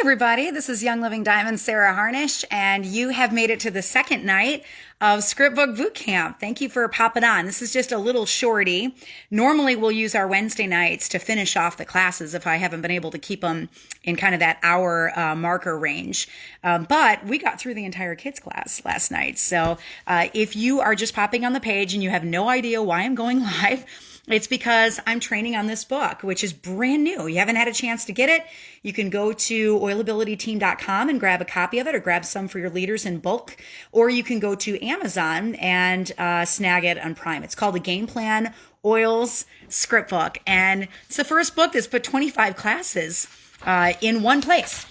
everybody, this is Young Living Diamond Sarah Harnish, and you have made it to the second night of Scriptbook Bootcamp. Thank you for popping on. This is just a little shorty. Normally we'll use our Wednesday nights to finish off the classes if I haven't been able to keep them in kind of that hour marker range. But we got through the entire kids class last night. So if you are just popping on the page and you have no idea why I'm going live, it's because I'm training on this book, which is brand new. You haven't had a chance to get it. You can go to oilabilityteam.com and grab a copy of it, or grab some for your leaders in bulk, or you can go to Amazon and snag it on Prime. It's called the Game Plan Oils Scriptbook, and it's the first book that's put 25 classes in one place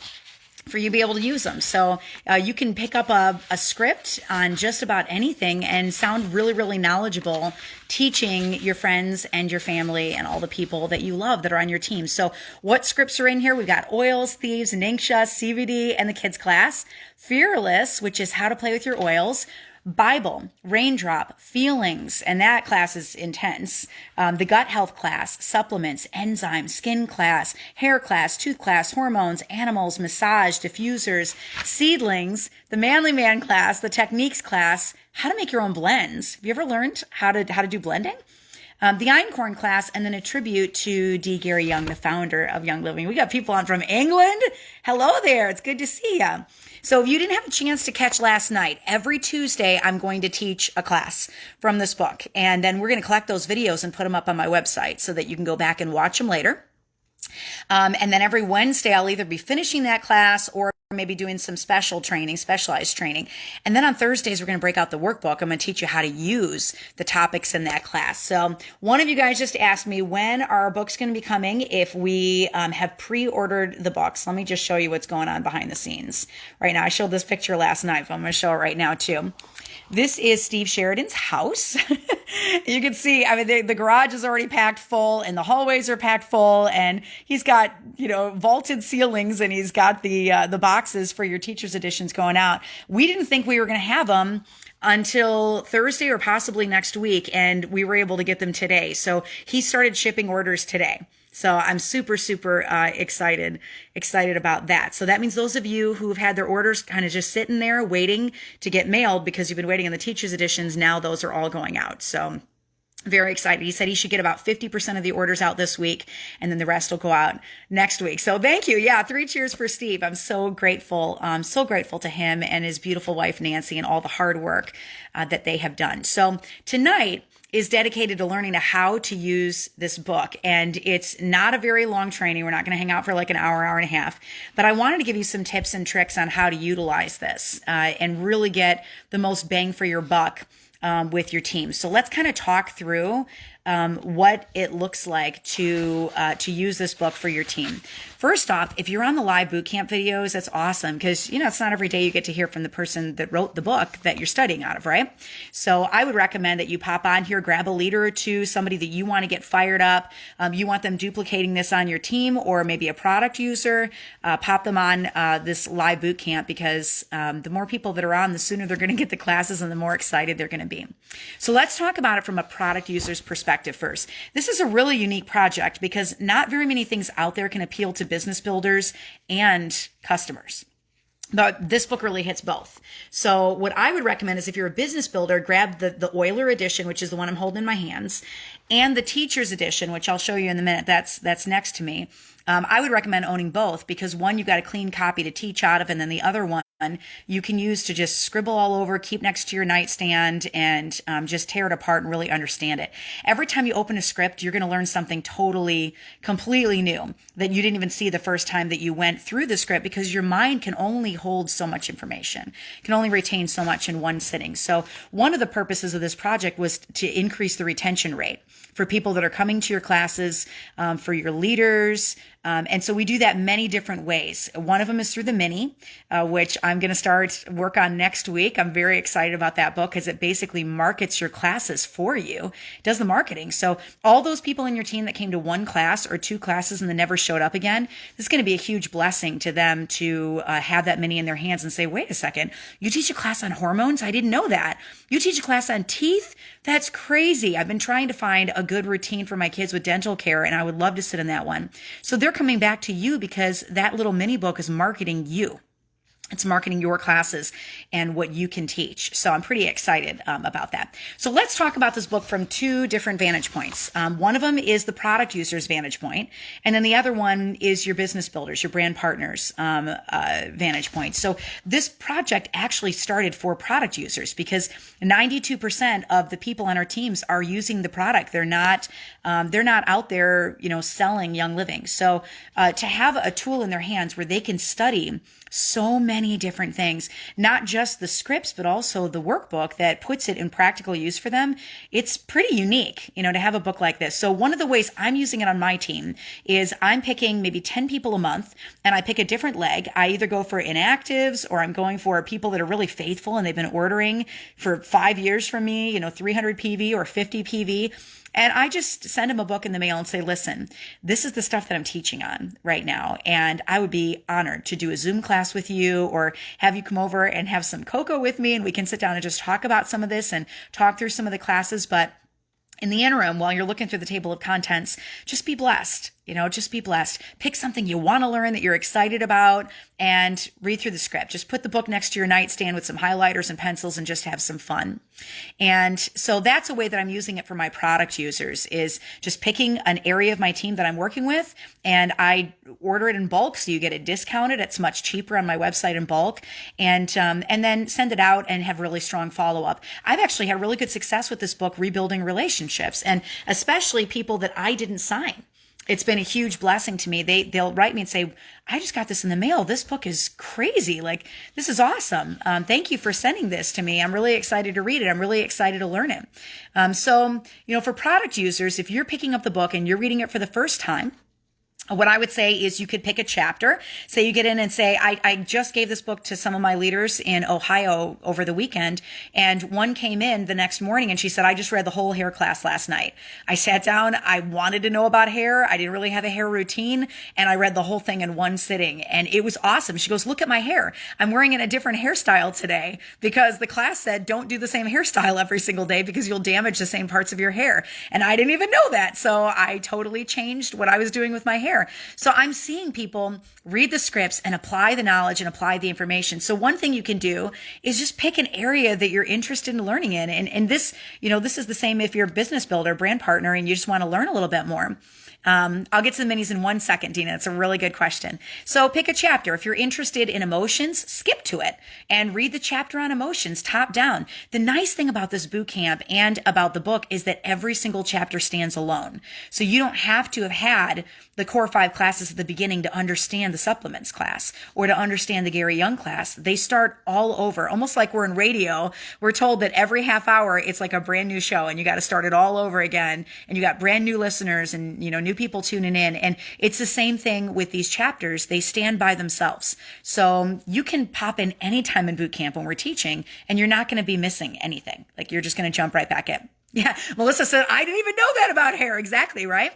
for you to be able to use them. So you can pick up a script on just about anything and sound really, really knowledgeable, teaching your friends and your family and all the people that you love that are on your team. So what scripts are in here? We've got oils, thieves, Ningxia, CBD, and the kids class. Fearless, which is how to play with your oils. Bible, raindrop, feelings, and that class is intense. The gut health class, supplements, enzymes, skin class, hair class, tooth class, hormones, animals, massage, diffusers, seedlings, the manly man class, the techniques class, how to make your own blends. Have you ever learned how to do blending? The Einkorn class, and then a tribute to D. Gary Young, the founder of Young Living. We got people on from England. Hello there. It's good to see you. So if you didn't have a chance to catch last night, every Tuesday I'm going to teach a class from this book. And then we're going to collect those videos and put them up on my website so that you can go back and watch them later. And then every Wednesday I'll either be finishing that class or maybe doing some specialized training. And then on Thursdays, we're going to break out the workbook. I'm going to teach you how to use the topics in that class. So one of you guys just asked me, when are our books going to be coming if we have pre-ordered the books? Let me just show you what's going on behind the scenes right now. I showed this picture last night, but I'm going to show it right now too. This is Steve Sheridan's house. You can see, I mean, the garage is already packed full and the hallways are packed full, and he's got, vaulted ceilings, and he's got the boxes for your teacher's editions going out. We didn't think we were going to have them until Thursday or possibly next week, and we were able to get them today. So he started shipping orders today. So I'm super, super excited about that. So that means those of you who've had their orders kind of just sitting there waiting to get mailed because you've been waiting on the teacher's editions, now those are all going out. So very excited. He said he should get about 50% of the orders out this week, and then the rest will go out next week. So thank you. Yeah, 3 cheers for Steve. I'm so grateful. I'm so grateful to him and his beautiful wife, Nancy, and all the hard work that they have done. So tonight is dedicated to learning how to use this book. And it's not a very long training. We're not going to hang out for like an hour and a half. But I wanted to give you some tips and tricks on how to utilize this and really get the most bang for your buck with your team. So let's kind of talk through what it looks like to use this book for your team. First off, if you're on the live bootcamp videos, that's awesome because, it's not every day you get to hear from the person that wrote the book that you're studying out of, right? So I would recommend that you pop on here, grab a leader or two, somebody that you want to get fired up. You want them duplicating this on your team, or maybe a product user, pop them on this live bootcamp, because the more people that are on, the sooner they're going to get the classes and the more excited they're going to be. So let's talk about it from a product user's perspective first. This is a really unique project because not very many things out there can appeal to business builders and customers. But this book really hits both. So what I would recommend is, if you're a business builder, grab the Oiler edition, which is the one I'm holding in my hands, and the Teacher's edition, which I'll show you in a minute. That's next to me. I would recommend owning both, because one, you've got a clean copy to teach out of, and then the other one you can use to just scribble all over, keep next to your nightstand, and just tear it apart and really understand it. Every time you open a script, you're going to learn something completely new that you didn't even see the first time that you went through the script, because your mind can only hold so much information, can only retain so much in one sitting. So one of the purposes of this project was to increase the retention rate for people that are coming to your classes, for your leaders. And so we do that many different ways. One of them is through the mini, which I'm going to start work on next week. I'm very excited about that book because it basically markets your classes for you. It does the marketing. So all those people in your team that came to one class or 2 classes and then never showed up again, this is going to be a huge blessing to them to have that mini in their hands and say, wait a second, you teach a class on hormones? I didn't know that. You teach a class on teeth? That's crazy. I've been trying to find a good routine for my kids with dental care, and I would love to sit in that one. So they're they're coming back to you because that little mini book is marketing you. It's marketing your classes and what you can teach. So I'm pretty excited about that. So let's talk about this book from two different vantage points. One of them is the product user's vantage point, and then the other one is your business builders, your brand partners' vantage point. So this project actually started for product users because 92% of the people on our teams are using the product. They're not out there, selling Young Living. So to have a tool in their hands where they can study so many different things, not just the scripts, but also the workbook that puts it in practical use for them. It's pretty unique, to have a book like this. So one of the ways I'm using it on my team is I'm picking maybe 10 people a month and I pick a different leg. I either go for inactives or I'm going for people that are really faithful and they've been ordering for 5 years from me, 300 PV or 50 PV. And I just send them a book in the mail and say, listen, this is the stuff that I'm teaching on right now. And I would be honored to do a Zoom class with you or have you come over and have some cocoa with me and we can sit down and just talk about some of this and talk through some of the classes. But in the interim, while you're looking through the table of contents, just be blessed. Just be blessed. Pick something you want to learn that you're excited about and read through the script. Just put the book next to your nightstand with some highlighters and pencils and just have some fun. And so that's a way that I'm using it for my product users is just picking an area of my team that I'm working with and I order it in bulk. So you get it discounted. It's much cheaper on my website in bulk and then send it out and have really strong follow up. I've actually had really good success with this book, rebuilding relationships and especially people that I didn't sign. It's been a huge blessing to me. They'll write me and say, I just got this in the mail. This book is crazy. This is awesome. Thank you for sending this to me. I'm really excited to read it. I'm really excited to learn it. So, for product users, if you're picking up the book and you're reading it for the first time, what I would say is you could pick a chapter. Say you get in and say, I just gave this book to some of my leaders in Ohio over the weekend. And one came in the next morning and she said, I just read the whole hair class last night. I sat down. I wanted to know about hair. I didn't really have a hair routine. And I read the whole thing in one sitting. And it was awesome. She goes, look at my hair. I'm wearing a different hairstyle today because the class said, don't do the same hairstyle every single day because you'll damage the same parts of your hair. And I didn't even know that. So I totally changed what I was doing with my hair. So I'm seeing people read the scripts and apply the knowledge and apply the information. So one thing you can do is just pick an area that you're interested in learning in. And this, this is the same if you're a business builder, brand partner, and you just want to learn a little bit more. I'll get to the minis in 1 second, Dina. It's a really good question. So pick a chapter. If you're interested in emotions, skip to it and read the chapter on emotions top down. The nice thing about this boot camp and about the book is that every single chapter stands alone. So you don't have to have had the core 5 classes at the beginning to understand the supplements class or to understand the Gary Young class. They start all over, almost like we're in radio. We're told that every half hour, it's like a brand new show and you got to start it all over again. And you got brand new listeners and, new people tuning in. And it's the same thing with these chapters. They stand by themselves. So you can pop in anytime in boot camp when we're teaching and you're not going to be missing anything. You're just going to jump right back in. Yeah. Melissa said, I didn't even know that about hair. Exactly. Right.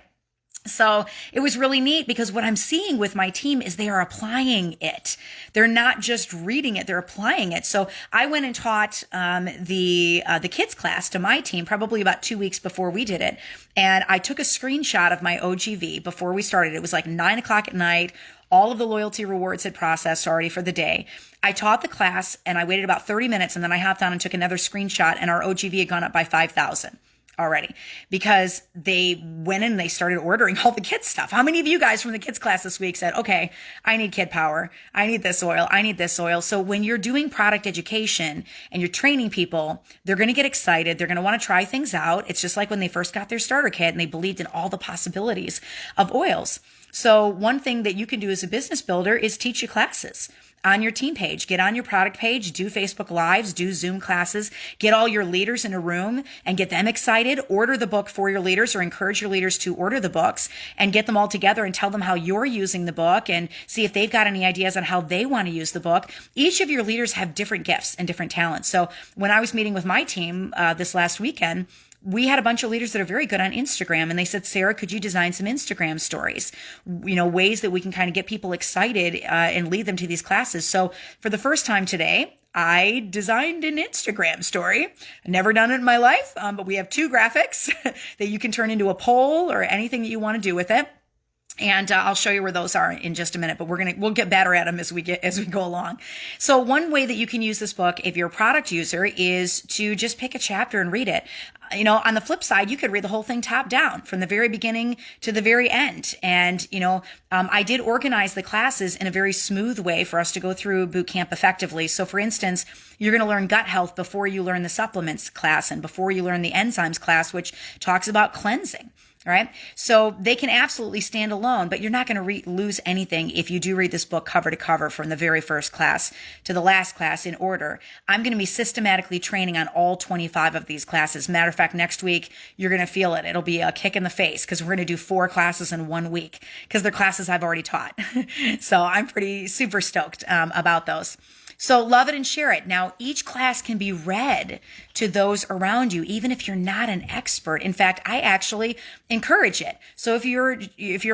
So it was really neat because what I'm seeing with my team is they are applying it. They're not just reading it, they're applying it. So I went and taught the kids class to my team probably about 2 weeks before we did it. And I took a screenshot of my OGV before we started. It was like 9:00 at night. All of the loyalty rewards had processed already for the day. I taught the class and I waited about 30 minutes and then I hopped on and took another screenshot and our OGV had gone up by 5,000. Already because they went in and they started ordering all the kids stuff. How many of you guys from the kids class this week said, okay, I need Kid Power. I need this oil. I need this oil. So when you're doing product education and you're training people, they're going to get excited. They're going to want to try things out. It's just like when they first got their starter kit and they believed in all the possibilities of oils. So one thing that you can do as a business builder is teach your classes on your team page. Get on your product page, do Facebook Lives, do Zoom classes, get all your leaders in a room and get them excited. Order the book for your leaders or encourage your leaders to order the books and get them all together and tell them how you're using the book and see if they've got any ideas on how they want to use the book. Each of your leaders have different gifts and different talents. So when I was meeting with my team this last weekend, we had a bunch of leaders that are very good on Instagram and they said, Sarah, could you design some Instagram stories? Ways that we can kind of get people excited and lead them to these classes. So for the first time today, I designed an Instagram story. Never done it in my life, but we have 2 graphics that you can turn into a poll or anything that you want to do with it. And I'll show you where those are in just a minute, but we'll get better at them as we go along. So one way that you can use this book, if you're a product user, is to just pick a chapter and read it. On the flip side, you could read the whole thing top down from the very beginning to the very end. And, I did organize the classes in a very smooth way for us to go through boot camp effectively. So for instance, you're going to learn gut health before you learn the supplements class and before you learn the enzymes class, which talks about cleansing. Right? So they can absolutely stand alone, but you're not going to lose anything if you do read this book cover to cover from the very first class to the last class in order. I'm going to be systematically training on all 25 of these classes. Matter of fact, next week, you're going to feel it. It'll be a kick in the face because we're going to do 4 classes in 1 week because they're classes I've already taught. So I'm pretty super stoked about those. So love it and share it. Now, each class can be read to those around you, even if you're not an expert. In fact, I actually encourage it. So if you're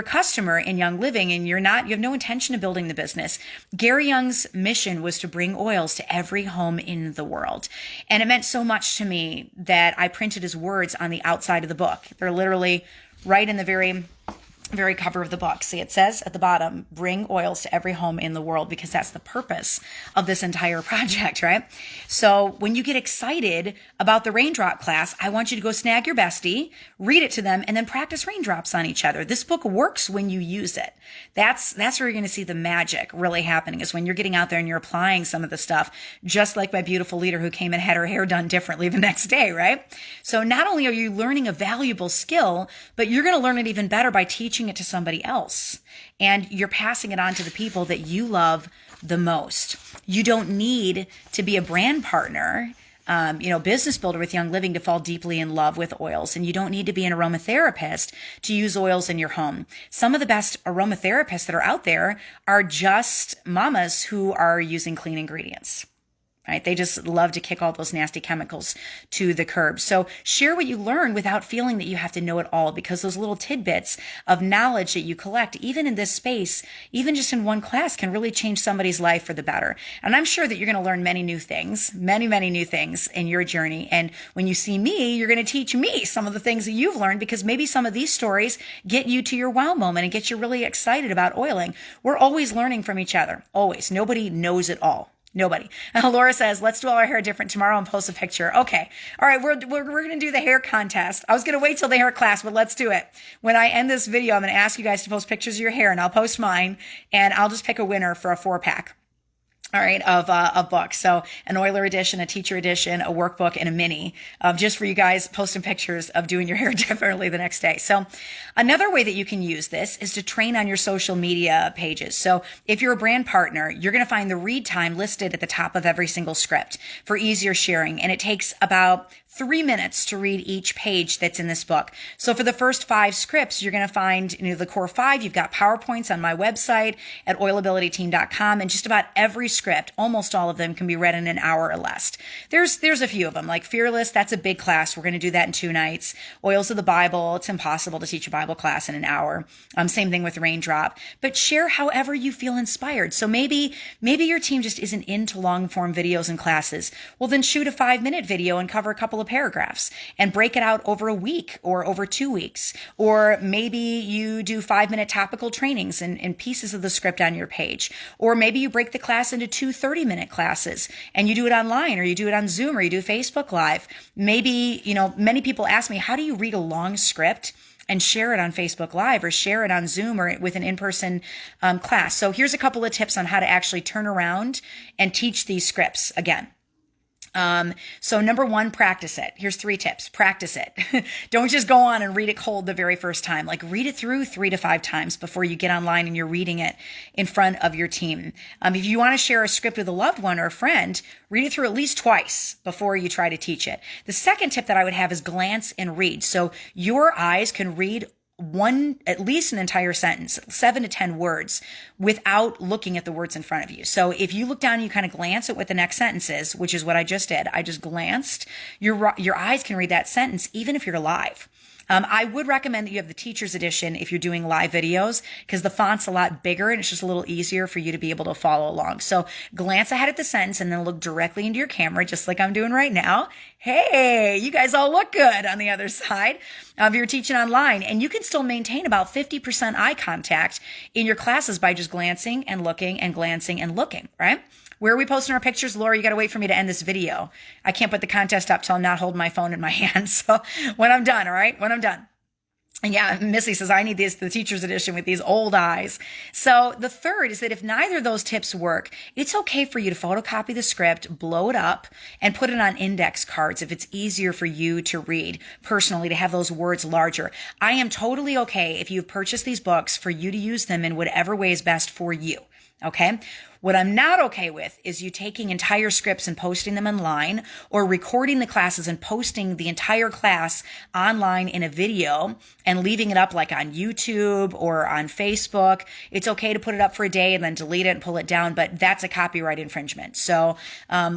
a customer in Young Living and you have no intention of building the business, Gary Young's mission was to bring oils to every home in the world. And it meant so much to me that I printed his words on the outside of the book. They're literally right in the very cover of the book. See, it says at the bottom, bring oils to every home in the world, because that's the purpose of this entire project, right? So when you get excited about the raindrop class, I want you to go snag your bestie, read it to them, and then practice raindrops on each other. This book works when you use it. That's where you're going to see the magic really happening, is when you're getting out there and you're applying some of the stuff, just like my beautiful leader who came and had her hair done differently the next day, right? So not only are you learning a valuable skill, but you're going to learn it even better by teaching it to somebody else, and you're passing it on to the people that you love the most. You don't need to be a brand partner, business builder with Young Living to fall deeply in love with oils, and you don't need to be an aromatherapist to use oils in your home. Some of the best aromatherapists that are out there are just mamas who are using clean ingredients. Right? They just love to kick all those nasty chemicals to the curb. So share what you learn without feeling that you have to know it all, because those little tidbits of knowledge that you collect, even in this space, even just in one class, can really change somebody's life for the better. And I'm sure that you're going to learn many new things, many new things in your journey. And when you see me, you're going to teach me some of the things that you've learned, because maybe some of these stories get you to your wow moment and get you really excited about oiling. We're always learning from each other. Always. Nobody knows it all. Nobody. Laura says, let's do all our hair different tomorrow and post a picture. Okay. All right. We're going to do the hair contest. I was going to wait till the hair class, but let's do it. When I end this video, I'm going to ask you guys to post pictures of your hair, and I'll post mine, and I'll just pick a winner for a 4-pack. All right, of books. So an oiler edition, a teacher edition, a workbook, and a mini, just for you guys posting pictures of doing your hair differently the next day. So another way that you can use this is to train on your social media pages. So if you're a brand partner, you're going to find the read time listed at the top of every single script for easier sharing. And it takes about 3 minutes to read each page that's in this book. So for the first 5 scripts, you're going to find, the core 5. You've got PowerPoints on my website at oilabilityteam.com, and just about every script, almost all of them, can be read in an hour or less. There's a few of them, like Fearless. That's a big class. We're going to do that in 2 nights. Oils of the Bible. It's impossible to teach a Bible class in an hour. Same thing with Raindrop. But share however you feel inspired. So maybe your team just isn't into long form videos and classes. Well, then shoot a 5-minute video and cover a couple of paragraphs and break it out over a week or over 2 weeks. Or maybe you do 5-minute topical trainings and pieces of the script on your page. Or maybe you break the class into 2 30-minute classes and you do it online, or you do it on Zoom, or you do Facebook Live. Maybe, many people ask me, how do you read a long script and share it on Facebook Live or share it on Zoom or with an in-person class? So here's a couple of tips on how to actually turn around and teach these scripts again. So number 1, practice it. Here's 3 tips. Practice it. Don't just go on and read it cold the very first time. Like, read it through 3 to 5 times before you get online and you're reading it in front of your team. If you want to share a script with a loved one or a friend, read it through at least twice before you try to teach it. The second tip that I would have is glance and read. So your eyes can read at least an entire sentence, 7 to 10 words, without looking at the words in front of you. So if you look down and you kind of glance at what the next sentence is, which is what I just did, I just glanced, your eyes can read that sentence even if you're live. I would recommend that you have the teacher's edition if you're doing live videos, because the font's a lot bigger and it's just a little easier for you to be able to follow along. So glance ahead at the sentence and then look directly into your camera, just like I'm doing right now. Hey, you guys all look good on the other side if you're teaching online. And you can still maintain about 50% eye contact in your classes by just glancing and looking and glancing and looking, right? Where are we posting our pictures? Laura, you got to wait for me to end this video. I can't put the contest up till I'm not holding my phone in my hand. So when I'm done, all right? When I'm done. And yeah, Missy says, I need the teacher's edition with these old eyes. So the third is that if neither of those tips work, it's okay for you to photocopy the script, blow it up, and put it on index cards if it's easier for you to read personally, to have those words larger. I am totally okay if you've purchased these books for you to use them in whatever way is best for you. Okay? What I'm not okay with is you taking entire scripts and posting them online, or recording the classes and posting the entire class online in a video and leaving it up like on YouTube or on Facebook. It's okay to put it up for a day and then delete it and pull it down, but that's a copyright infringement. So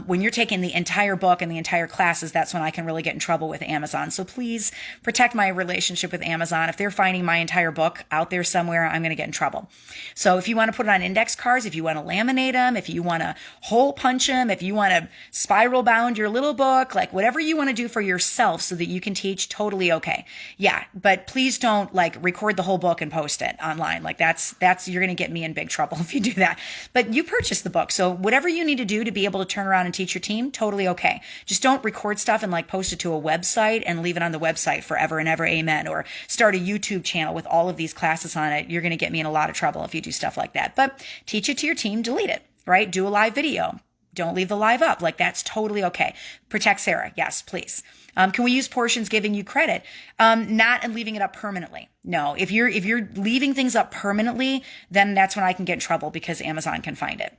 when you're taking the entire book and the entire classes, that's when I can really get in trouble with Amazon. So please protect my relationship with Amazon. If they're finding my entire book out there somewhere, I'm going to get in trouble. So if you want to put it on index cards, if you want to laminate them, if you want to hole punch them, if you want to spiral bound your little book, like whatever you want to do for yourself so that you can teach, totally okay. Yeah, but please don't like record the whole book and post it online. Like that's you're going to get me in big trouble if you do that. But you purchased the book. So whatever you need to do to be able to turn around and teach your team, totally okay. Just don't record stuff and like post it to a website and leave it on the website forever and ever. Amen. Or start a YouTube channel with all of these classes on it. You're going to get me in a lot of trouble if you do stuff like that. But teach it to your team, delete it. Right? Do a live video. Don't leave the live up. Like that's totally okay. Protect Sarah. Yes, please. Can we use portions giving you credit? Not and leaving it up permanently. No, if you're leaving things up permanently, then that's when I can get in trouble because Amazon can find it.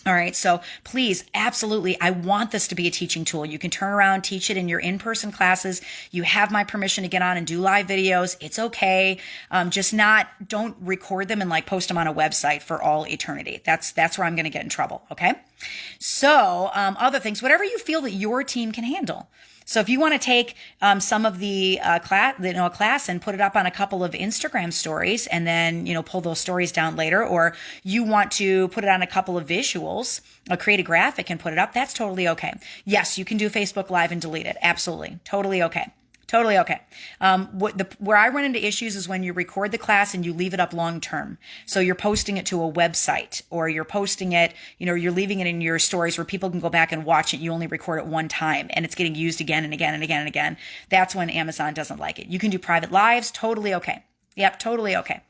All right. So please, absolutely. I want this to be a teaching tool. You can turn around, teach it in your in-person classes. You have my permission to get on and do live videos. It's okay. Don't record them and like post them on a website for all eternity. That's where I'm going to get in trouble. Okay. So, other things, whatever you feel that your team can handle. So if you want to take some of the class and put it up on a couple of Instagram stories and then, pull those stories down later, or you want to put it on a couple of visuals, or create a graphic and put it up, that's totally okay. Yes, you can do Facebook Live and delete it. Absolutely. Totally okay. Totally okay. Where I run into issues is when you record the class and you leave it up long term. So you're posting it to a website, or you're posting it, you're leaving it in your stories where people can go back and watch it. You only record it one time and it's getting used again and again and again and again. That's when Amazon doesn't like it. You can do private lives. Totally okay. Yep. Totally okay.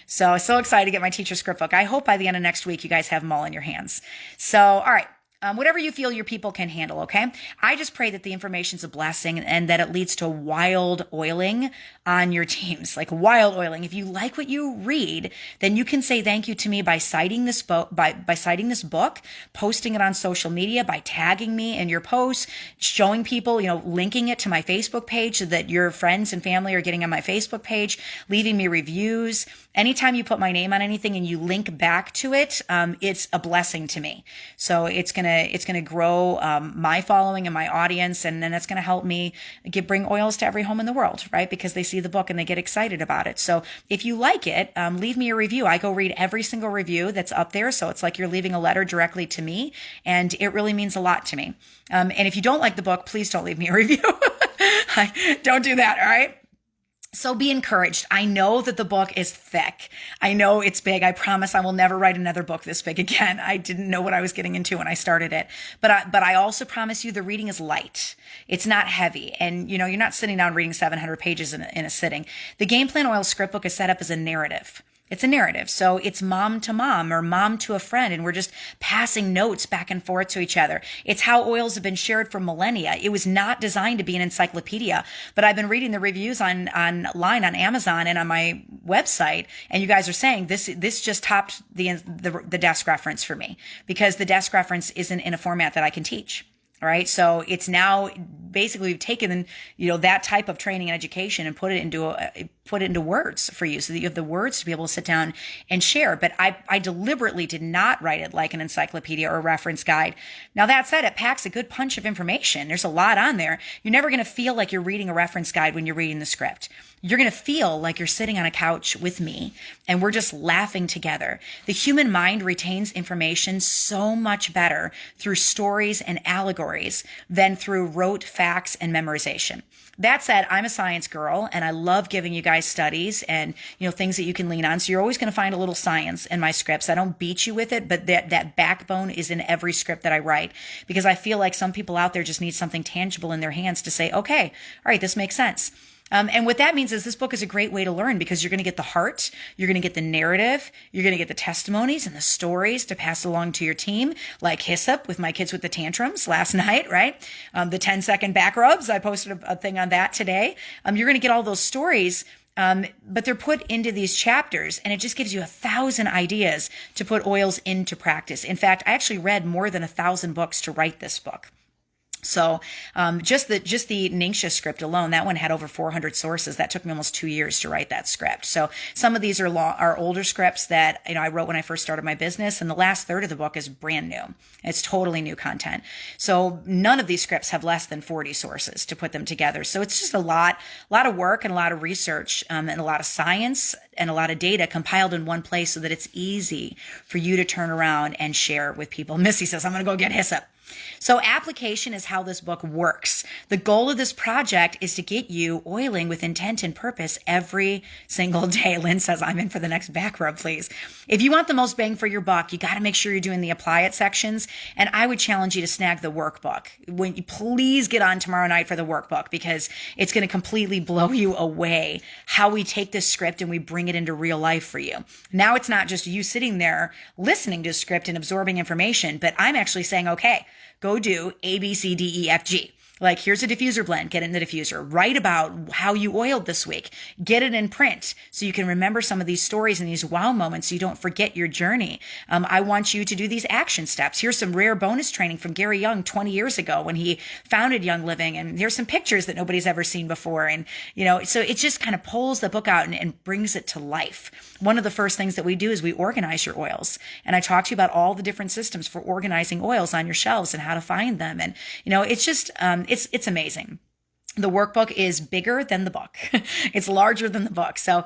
So excited to get my teacher script book. I hope by the end of next week, you guys have them all in your hands. So, all right. Whatever you feel your people can handle, okay? I just pray that the information's a blessing and that it leads to wild oiling on your teams, like wild oiling. If you like what you read, then you can say thank you to me by citing this book, by citing this book, posting it on social media, by tagging me in your posts, showing people, linking it to my Facebook page so that your friends and family are getting on my Facebook page, leaving me reviews. Anytime you put my name on anything and you link back to it, it's a blessing to me. So it's gonna grow my following and my audience, and then it's gonna help me bring oils to every home in the world, right? Because they see the book and they get excited about it. So if you like it, leave me a review. I go read every single review that's up there, so it's like you're leaving a letter directly to me, and it really means a lot to me. And if you don't like the book, please don't leave me a review. Don't do that, all right? So be encouraged. I know that the book is thick. I know it's big. I promise I will never write another book this big again. I didn't know what I was getting into when I started it. But I also promise you the reading is light. It's not heavy. And, you're not sitting down reading 700 pages in a sitting. The Game Plan Oil script book is set up as a narrative. It's a narrative. So it's mom to mom or mom to a friend, and we're just passing notes back and forth to each other. It's how oils have been shared for millennia. It was not designed to be an encyclopedia, but I've been reading the reviews online on Amazon and on my website, and you guys are saying this just topped the desk reference for me, because the desk reference isn't in a format that I can teach. All right. So it's now basically we've taken, that type of training and education and put it into put into words for you so that you have the words to be able to sit down and share. But I deliberately did not write it like an encyclopedia or a reference guide. Now, that said, it packs a good punch of information. There's a lot on there. You're never going to feel like you're reading a reference guide when you're reading the script. You're going to feel like you're sitting on a couch with me and we're just laughing together. The human mind retains information so much better through stories and allegories than through rote facts and memorization. That said, I'm a science girl and I love giving you guys studies and, things that you can lean on. So you're always going to find a little science in my scripts. I don't beat you with it, but that backbone is in every script that I write because I feel like some people out there just need something tangible in their hands to say, okay, all right, this makes sense. And what that means is this book is a great way to learn because you're going to get the heart, you're going to get the narrative, you're going to get the testimonies and the stories to pass along to your team, like Hyssop with my kids with the tantrums last night, right? The 10-second back rubs. I posted a thing on that today. You're going to get all those stories, but they're put into these chapters and it just gives you 1,000 ideas to put oils into practice. In fact, I actually read more than 1,000 books to write this book. So just the Ningxia script alone, that one had over 400 sources. That took me almost 2 years to write that script. So some of these are older scripts that I wrote when I first started my business, and the last third of the book is brand new. It's totally new content. So none of these scripts have less than 40 sources to put them together. So it's just a lot of work and a lot of research and a lot of science and a lot of data compiled in one place so that it's easy for you to turn around and share with people. Missy says, I'm going to go get Hyssop. So application is how this book works. The goal of this project is to get you oiling with intent and purpose every single day. Lynn says, I'm in for the next back rub, please. If you want the most bang for your buck, you got to make sure you're doing the apply it sections. And I would challenge you to snag the workbook. Please get on tomorrow night for the workbook because it's going to completely blow you away how we take this script and we bring it into real life for you. Now it's not just you sitting there listening to a script and absorbing information, but I'm actually saying, okay, go do A, B, C, D, E, F, G. Like, here's a diffuser blend. Get it in the diffuser. Write about how you oiled this week. Get it in print so you can remember some of these stories and these wow moments so you don't forget your journey. I want you to do these action steps. Here's some rare bonus training from Gary Young 20 years ago when he founded Young Living. And here's some pictures that nobody's ever seen before. And, so it just kind of pulls the book out and brings it to life. One of the first things that we do is we organize your oils. And I talk to you about all the different systems for organizing oils on your shelves and how to find them. And, it's just, it's amazing. The workbook is bigger than the book. It's larger than the book. So,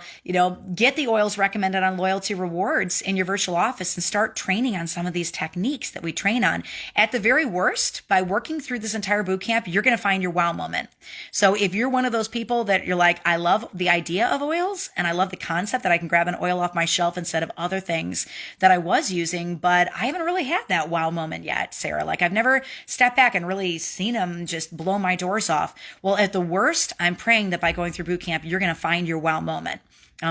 get the oils recommended on Loyalty Rewards in your virtual office and start training on some of these techniques that we train on. At the very worst, by working through this entire boot camp, you're going to find your wow moment. So if you're one of those people that you're like, I love the idea of oils and I love the concept that I can grab an oil off my shelf instead of other things that I was using, but I haven't really had that wow moment yet, Sarah. Like I've never stepped back and really seen them just blow my doors off. Well, at the worst, I'm praying that by going through boot camp, you're going to find your wow moment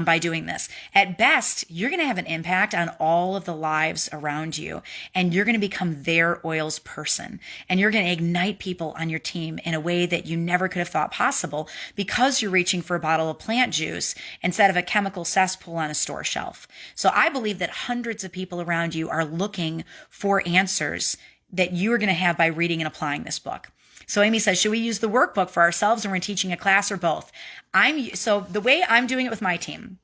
by doing this. At best, you're going to have an impact on all of the lives around you, and you're going to become their oils person, and you're going to ignite people on your team in a way that you never could have thought possible because you're reaching for a bottle of plant juice instead of a chemical cesspool on a store shelf. So I believe that hundreds of people around you are looking for answers that you are going to have by reading and applying this book. So Amy says, should we use the workbook for ourselves when we're teaching a class or both? So the way I'm doing it with my team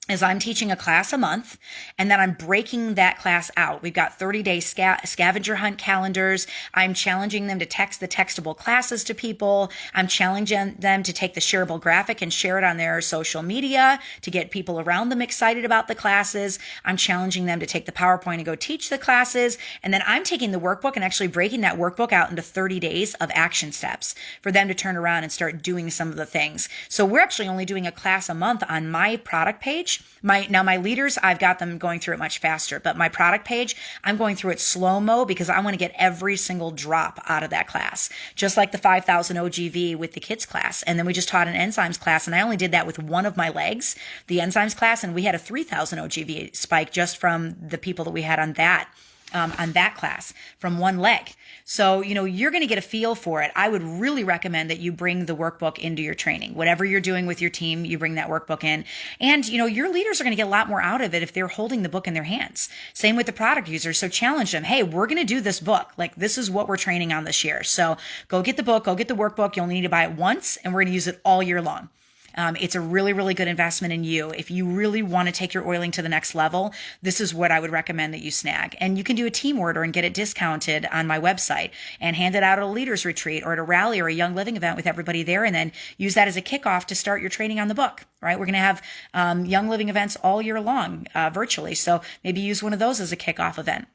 is I'm teaching a class a month, and then I'm breaking that class out. We've got 30-day scavenger hunt calendars. I'm challenging them to text the textable classes to people. I'm challenging them to take the shareable graphic and share it on their social media to get people around them excited about the classes. I'm challenging them to take the PowerPoint and go teach the classes. And then I'm taking the workbook and actually breaking that workbook out into 30 days of action steps for them to turn around and start doing some of the things. So we're actually only doing a class a month on my product page. My leaders, I've got them going through it much faster, but my product page, I'm going through it slow-mo because I want to get every single drop out of that class, just like the 5,000 OGV with the kids class. And then we just taught an enzymes class, and I only did that with one of my legs, the enzymes class, and we had a 3,000 OGV spike just from the people that we had on that class from one leg. So, you're going to get a feel for it. I would really recommend that you bring the workbook into your training. Whatever you're doing with your team, you bring that workbook in. And, your leaders are going to get a lot more out of it if they're holding the book in their hands. Same with the product users. So challenge them. Hey, we're going to do this book. Like, this is what we're training on this year. So go get the book, go get the workbook. You only need to buy it once, and we're going to use it all year long. It's a really, really good investment in you. If you really want to take your oiling to the next level, this is what I would recommend that you snag. And you can do a team order and get it discounted on my website and hand it out at a leaders retreat or at a rally or a Young Living event with everybody there, and then use that as a kickoff to start your training on the book, right? We're going to have Young Living events all year long virtually. So maybe use one of those as a kickoff event.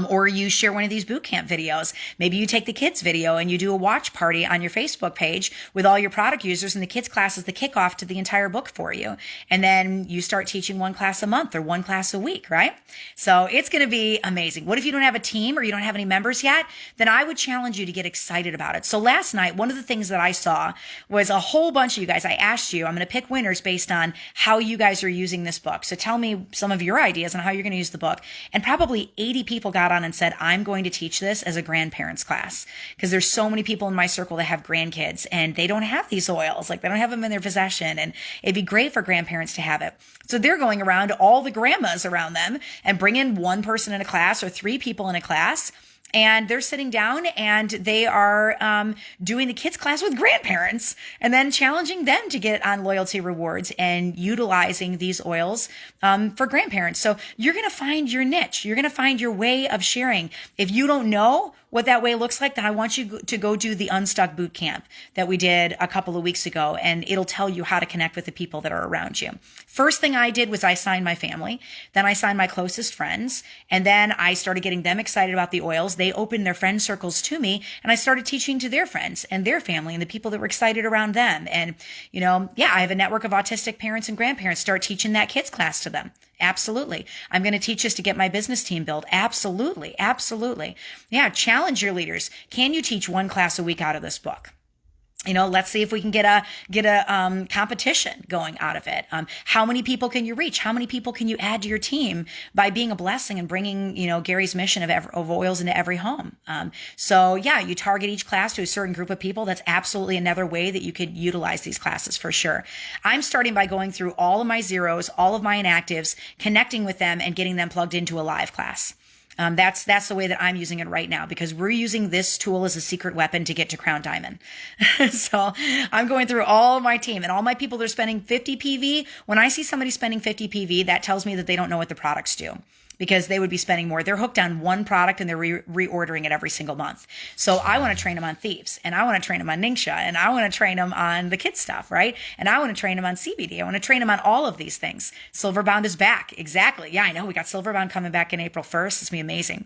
Or you share one of these bootcamp videos. Maybe you take the kids video and you do a watch party on your Facebook page with all your product users, and the kids class is the kickoff to the entire book for you. And then you start teaching one class a month or one class a week, right? So it's going to be amazing. What if you don't have a team or you don't have any members yet? Then I would challenge you to get excited about it. So last night, one of the things that I saw was a whole bunch of you guys. I asked you, I'm going to pick winners based on how you guys are using this book. So tell me some of your ideas on how you're going to use the book. And probably 80 people got on and said, I'm going to teach this as a grandparents class, because there's so many people in my circle that have grandkids and they don't have these oils. Like, they don't have them in their possession, and it'd be great for grandparents to have it. So they're going around to all the grandmas around them and bring in one person in a class or 3 people in a class. And they're sitting down and they are doing the kids class with grandparents, and then challenging them to get on loyalty rewards and utilizing these oils for grandparents. So you're going to find your niche. You're going to find your way of sharing. If you don't know what that way looks like, then I want you to go do the Unstuck Bootcamp that we did a couple of weeks ago, and it'll tell you how to connect with the people that are around you. First thing I did was I signed my family, then I signed my closest friends, and then I started getting them excited about the oils. They opened their friend circles to me, and I started teaching to their friends and their family and the people that were excited around them. And, I have a network of autistic parents and grandparents. Start teaching that kids class to them. Absolutely. I'm going to teach this to get my business team built. Absolutely. Absolutely. Yeah. Challenge your leaders. Can you teach one class a week out of this book? Let's see if we can get a competition going out of it. How many people can you reach? How many people can you add to your team by being a blessing and bringing, Gary's mission of oils into every home? You target each class to a certain group of people. That's absolutely another way that you could utilize these classes for sure. I'm starting by going through all of my zeros, all of my inactives, connecting with them and getting them plugged into a live class. That's the way that I'm using it right now, because we're using this tool as a secret weapon to get to Crown Diamond. So I'm going through all my team and all my people that are spending 50 PV. When I see somebody spending 50 PV, that tells me that they don't know what the products do, because they would be spending more. They're hooked on one product and they're reordering it every single month. So I want to train them on thieves, and I want to train them on Ningxia, and I want to train them on the kids stuff, right? And I want to train them on CBD. I want to train them on all of these things. Silverbound is back. Exactly. Yeah, I know. We got Silverbound coming back in April 1st. It's going to be amazing.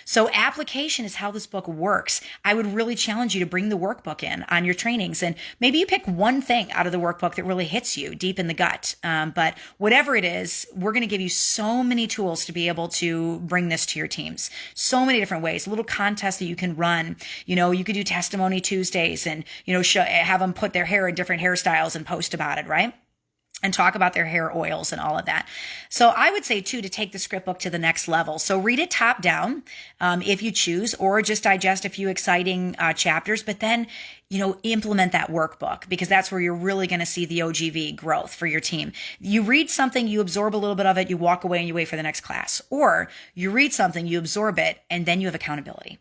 So application is how this book works. I would really challenge you to bring the workbook in on your trainings, and maybe you pick one thing out of the workbook that really hits you deep in the gut. But whatever it is, we're going to give you so many tools to be able to bring this to your teams. So many different ways, little contests that you can run. You could do testimony Tuesdays and, have them put their hair in different hairstyles and post about it, right? And talk about their hair oils and all of that. So I would say too, to take the script book to the next level. So read it top down, if you choose, or just digest a few exciting chapters, but then, implement that workbook, because that's where you're really going to see the OGV growth for your team. You read something, you absorb a little bit of it, you walk away and you wait for the next class, or you read something, you absorb it, and then you have accountability.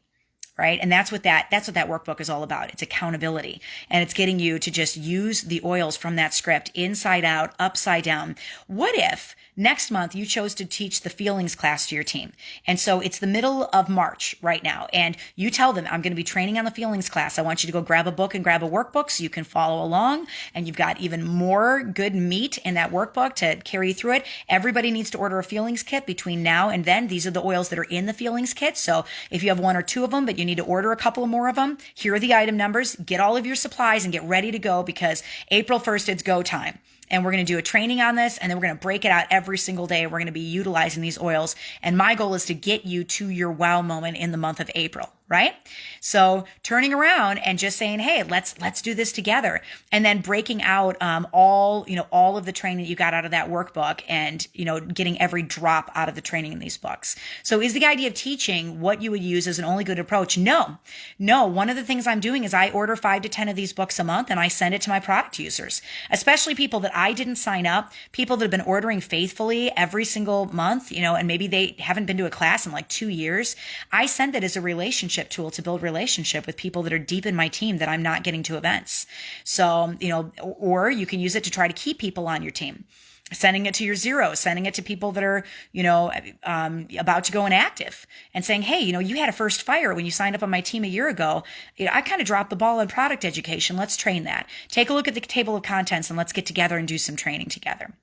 Right. And that's what that workbook is all about. It's accountability, and it's getting you to just use the oils from that script inside out, upside down. What if next month you chose to teach the feelings class to your team? And so it's the middle of March right now, and you tell them, I'm going to be training on the feelings class. I want you to go grab a book and grab a workbook so you can follow along, and you've got even more good meat in that workbook to carry you through it. Everybody needs to order a feelings kit between now and then. These are the oils that are in the feelings kit. So if you have 1 or 2 of them, but you need to order a couple more of them, here are the item numbers. Get all of your supplies and get ready to go, because April 1st, it's go time. And we're going to do a training on this, and then we're going to break it out every single day. We're going to be utilizing these oils. And my goal is to get you to your wow moment in the month of April, right? So turning around and just saying, hey, let's do this together. And then breaking out, all of the training that you got out of that workbook, and, getting every drop out of the training in these books. So is the idea of teaching what you would use as an only good approach? No. One of the things I'm doing is I order 5 to 10 of these books a month, and I send it to my product users, especially people that I didn't sign up, people that have been ordering faithfully every single month, and maybe they haven't been to a class in like 2 years. I send it as a relationship relationship tool to build relationship with people that are deep in my team that I'm not getting to events. So, or you can use it to try to keep people on your team. Sending it to your zeros, sending it to people that are, about to go inactive and saying, hey, you had a first fire when you signed up on my team a year ago. I kind of dropped the ball on product education. Let's train that. Take a look at the table of contents and let's get together and do some training together.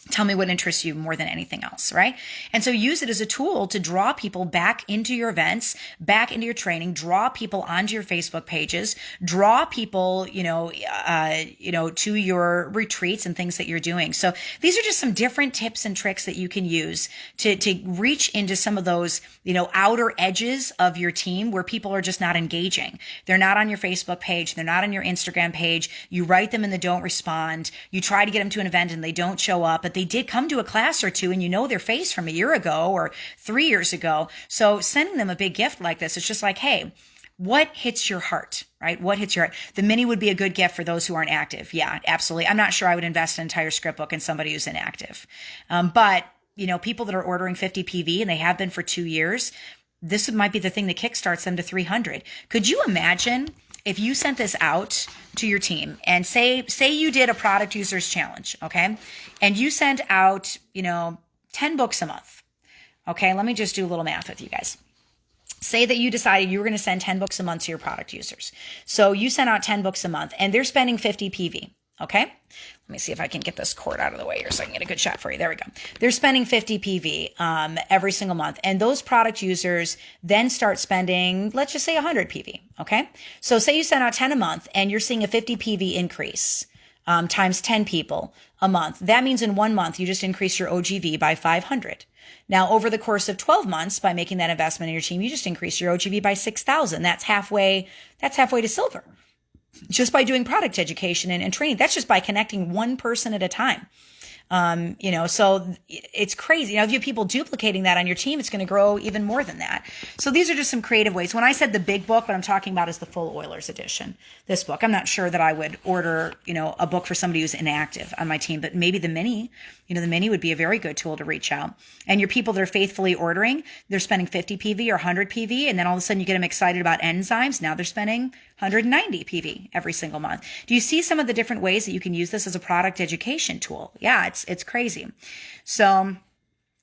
Tell me what interests you more than anything else, right? And so use it as a tool to draw people back into your events, back into your training, draw people onto your Facebook pages, draw people, to your retreats and things that you're doing. So these are just some different tips and tricks that you can use to reach into some of those, outer edges of your team where people are just not engaging. They're not on your Facebook page. They're not on your Instagram page. You write them and they don't respond. You try to get them to an event and they don't show up, but they did come to a class or two and their face from a year ago or 3 years ago. So sending them a big gift like this, it's just like, hey, what hits your heart, right? What hits your heart? The mini would be a good gift for those who aren't active. Yeah, absolutely. I'm not sure I would invest an entire Scriptbook in somebody who's inactive. But people that are ordering 50 PV and they have been for 2 years, this might be the thing that kickstarts them to 300. Could you imagine if you sent this out to your team and say you did a product users challenge, okay? And you sent out, 10 books a month. Okay, let me just do a little math with you guys. Say that you decided you were going to send 10 books a month to your product users. So you sent out 10 books a month and they're spending 50 PV. Okay. Let me see if I can get this cord out of the way here so I can get a good shot for you. There we go. They're spending 50 PV every single month. And those product users then start spending, let's just say 100 PV. Okay. So say you send out 10 a month and you're seeing a 50 PV increase times 10 people a month. That means in 1 month, you just increase your OGV by 500. Now, over the course of 12 months, by making that investment in your team, you just increase your OGV by 6,000. That's halfway to silver. Just by doing product education and training. That's just by connecting one person at a time. So it's crazy. Now, if you have people duplicating that on your team, it's going to grow even more than that. So these are just some creative ways. When I said the big book, what I'm talking about is the full Oilers edition. This book, I'm not sure that I would order, a book for somebody who's inactive on my team, but maybe the mini, the mini would be a very good tool to reach out. And your people that are faithfully ordering, they're spending 50 PV or 100 PV. And then all of a sudden you get them excited about enzymes. Now they're spending 190 PV every single month. Do you see some of the different ways that you can use this as a product education tool? Yeah, it's crazy. So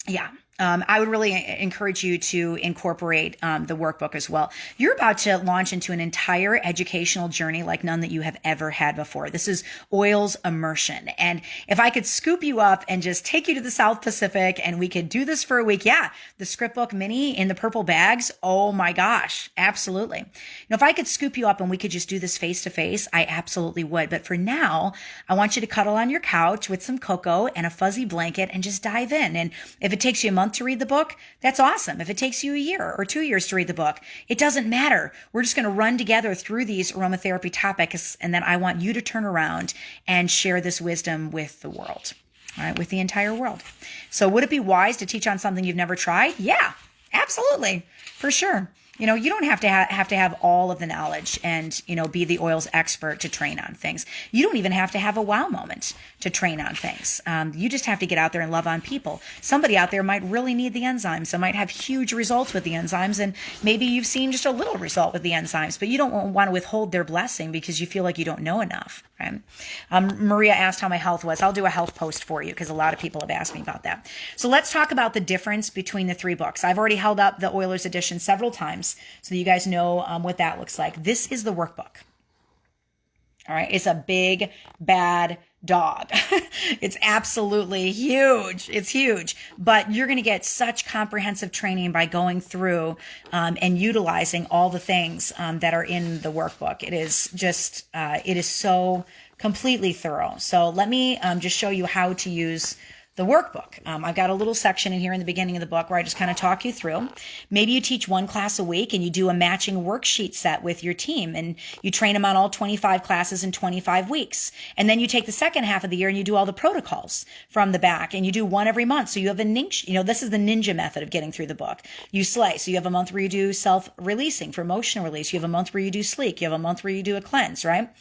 yeah. I would really encourage you to incorporate the workbook as well. You're about to launch into an entire educational journey like none that you have ever had before. This is oils immersion. And if I could scoop you up and just take you to the South Pacific and we could do this for a week, yeah, the Scriptbook mini in the purple bags, oh my gosh, absolutely. If I could scoop you up and we could just do this face to face, I absolutely would. But for now, I want you to cuddle on your couch with some cocoa and a fuzzy blanket and just dive in. And if it takes you a month to read the book, that's awesome. If it takes you a year or 2 years to read the book, it doesn't matter. We're just going to run together through these aromatherapy topics. And then I want you to turn around and share this wisdom with the world, all right, with the entire world. So would it be wise to teach on something you've never tried? Yeah, absolutely. For sure. You don't have to have all of the knowledge and, be the oils expert to train on things. You don't even have to have a wow moment to train on things. You just have to get out there and love on people. Somebody out there might really need the enzymes. They might have huge results with the enzymes, and maybe you've seen just a little result with the enzymes, but you don't want to withhold their blessing because you feel like you don't know enough. Right? Maria asked how my health was. I'll do a health post for you because a lot of people have asked me about that. So let's talk about the difference between the 3 books. I've already held up the Oilers edition several times so that you guys know what that looks like. This is the workbook. All right. It's a big, bad dog. It's absolutely huge. It's huge, but you're going to get such comprehensive training by going through and utilizing all the things that are in the workbook. It is just, it is so completely thorough. So let me just show you how to use the workbook. I've got a little section in here in the beginning of the book where I just kind of talk you through. Maybe you teach 1 class a week and you do a matching worksheet set with your team and you train them on all 25 classes in 25 weeks. And then you take the second half of the year and you do all the protocols from the back and you do 1 every month. So you have a ninja, this is the ninja method of getting through the book. You slice. So you have a month where you do self-releasing for emotional release. You have a month where you do sleep. You have a month where you do a cleanse, right?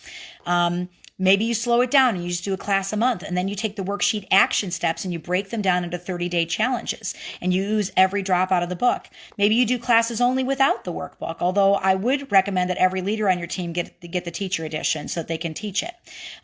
Maybe you slow it down and you just do a class a month, and then you take the worksheet action steps and you break them down into 30-day challenges and you use every drop out of the book. Maybe you do classes only without the workbook, although I would recommend that every leader on your team get the teacher edition so that they can teach it.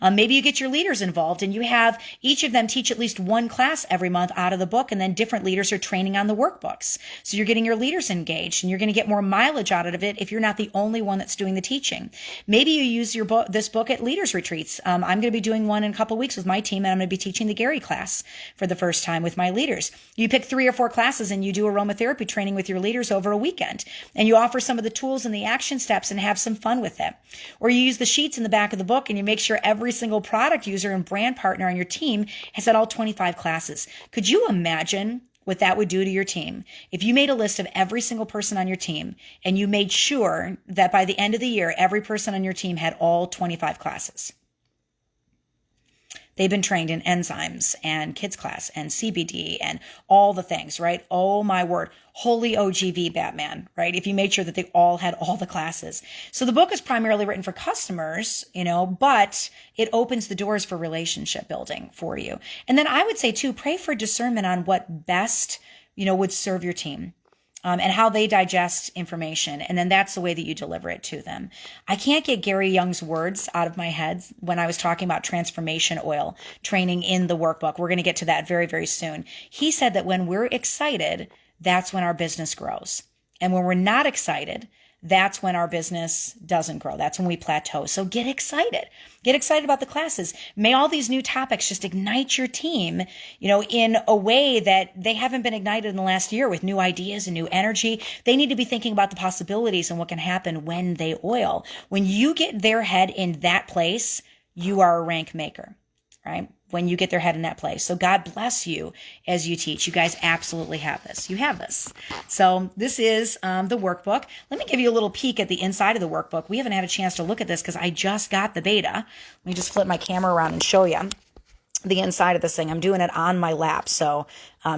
Maybe you get your leaders involved and you have each of them teach at least one class every month out of the book, and then different leaders are training on the workbooks. So you're getting your leaders engaged and you're going to get more mileage out of it if you're not the only one that's doing the teaching. Maybe you use this book at leaders retreats. I'm going to be doing one in a couple of weeks with my team, and I'm going to be teaching the Gary class for the first time with my leaders. You pick 3 or 4 classes and you do aromatherapy training with your leaders over a weekend, and you offer some of the tools and the action steps and have some fun with it. Or you use the sheets in the back of the book and you make sure every single product user and brand partner on your team has had all 25 classes. Could you imagine what that would do to your team if you made a list of every single person on your team and you made sure that by the end of the year, every person on your team had all 25 classes? They've been trained in enzymes and kids class and CBD and all the things, right? Oh my word. Holy OGV Batman, right? If you made sure that they all had all the classes. So the book is primarily written for customers, but it opens the doors for relationship building for you. And then I would say too, pray for discernment on what best, would serve your team. And how they digest information. And then that's the way that you deliver it to them. I can't get Gary Young's words out of my head when I was talking about transformation oil training in the workbook. We're going to get to that very, very soon. He said that when we're excited, that's when our business grows. And when we're not excited, that's when our business doesn't grow. That's when we plateau. So get excited. Get excited about the classes. May all these new topics just ignite your team, in a way that they haven't been ignited in the last year with new ideas and new energy. They need to be thinking about the possibilities and what can happen when they oil. When you get their head in that place, you are a rank maker, right? When you get their head in that place. So God bless you as you teach. You guys absolutely have this. You have this. So this is the workbook. Let me give you a little peek at the inside of the workbook. We haven't had a chance to look at this because I just got the beta. Let me just flip my camera around and show you the inside of this thing. I'm doing it on my lap, so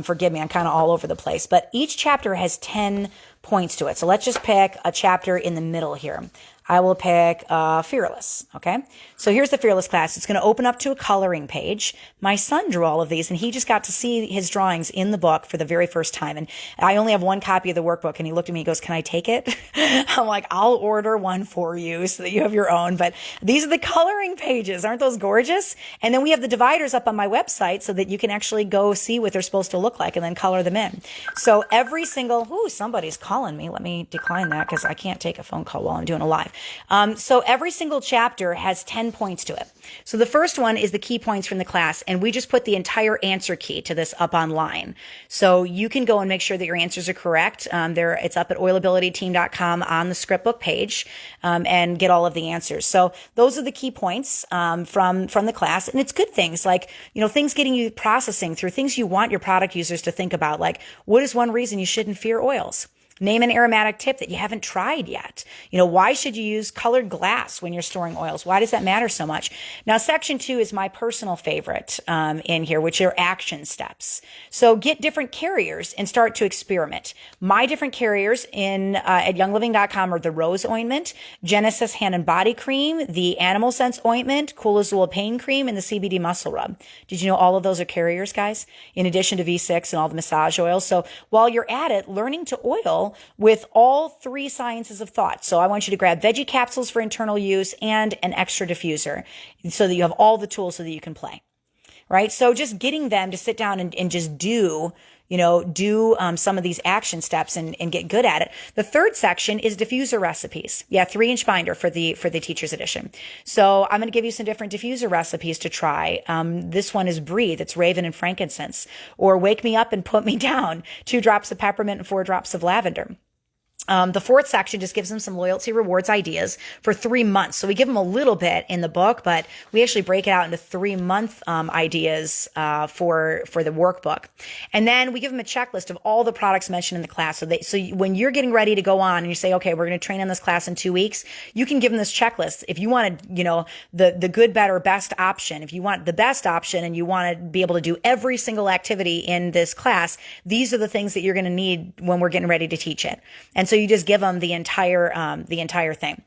forgive me. I'm kind of all over the place. But each chapter has 10 points to it. So let's just pick a chapter in the middle here. I will pick Fearless, okay? So here's the Fearless class. It's going to open up to a coloring page. My son drew all of these, and he just got to see his drawings in the book for the very first time. And I only have one copy of the workbook, and he looked at me and goes, "Can I take it?" I'm like, "I'll order one for you so that you have your own." But these are the coloring pages. Aren't those gorgeous? And then we have the dividers up on my website so that you can actually go see what they're supposed to look like and then color them in. So every single, somebody's calling me. Let me decline that because I can't take a phone call while I'm doing a live. So every single chapter has 10 points to it. So the first one is the key points from the class, and we just put the entire answer key to this up online. So you can go and make sure that your answers are correct. It's up at oilabilityteam.com on the Scriptbook page, and get all of the answers. So those are the key points from the class, and it's good things like things getting you processing through things you want your product users to think about, like what is one reason you shouldn't fear oils? Name an aromatic tip that you haven't tried yet. Why should you use colored glass when you're storing oils? Why does that matter so much? Now, section 2 is my personal favorite in here, which are action steps. So get different carriers and start to experiment. My different carriers at youngliving.com are the Rose Ointment, Genesis Hand and Body Cream, the Animal Sense Ointment, Cool Azul Pain Cream, and the CBD Muscle Rub. Did you know all of those are carriers, guys? In addition to V6 and all the massage oils. So while you're at it, learning to oil with all 3 sciences of thought. So I want you to grab veggie capsules for internal use and an extra diffuser so that you have all the tools so that you can play, right? So just getting them to sit down and just do some of these action steps and get good at it. The third section is diffuser recipes. Yeah, 3-inch binder for the teacher's edition. So I'm going to give you some different diffuser recipes to try. This one is Breathe. It's Raven and Frankincense. Or Wake Me Up and Put Me Down. 2 drops of peppermint and 4 drops of lavender. The fourth section just gives them some loyalty rewards ideas for 3 months. So we give them a little bit in the book, but we actually break it out into 3-month ideas for the workbook. And then we give them a checklist of all the products mentioned in the class. So when you're getting ready to go on and you say, okay, we're going to train on this class in 2 weeks, you can give them this checklist. If you want the good, better, best option, if you want the best option and you want to be able to do every single activity in this class, these are the things that you're going to need when we're getting ready to teach it. And so you just give them the entire thing.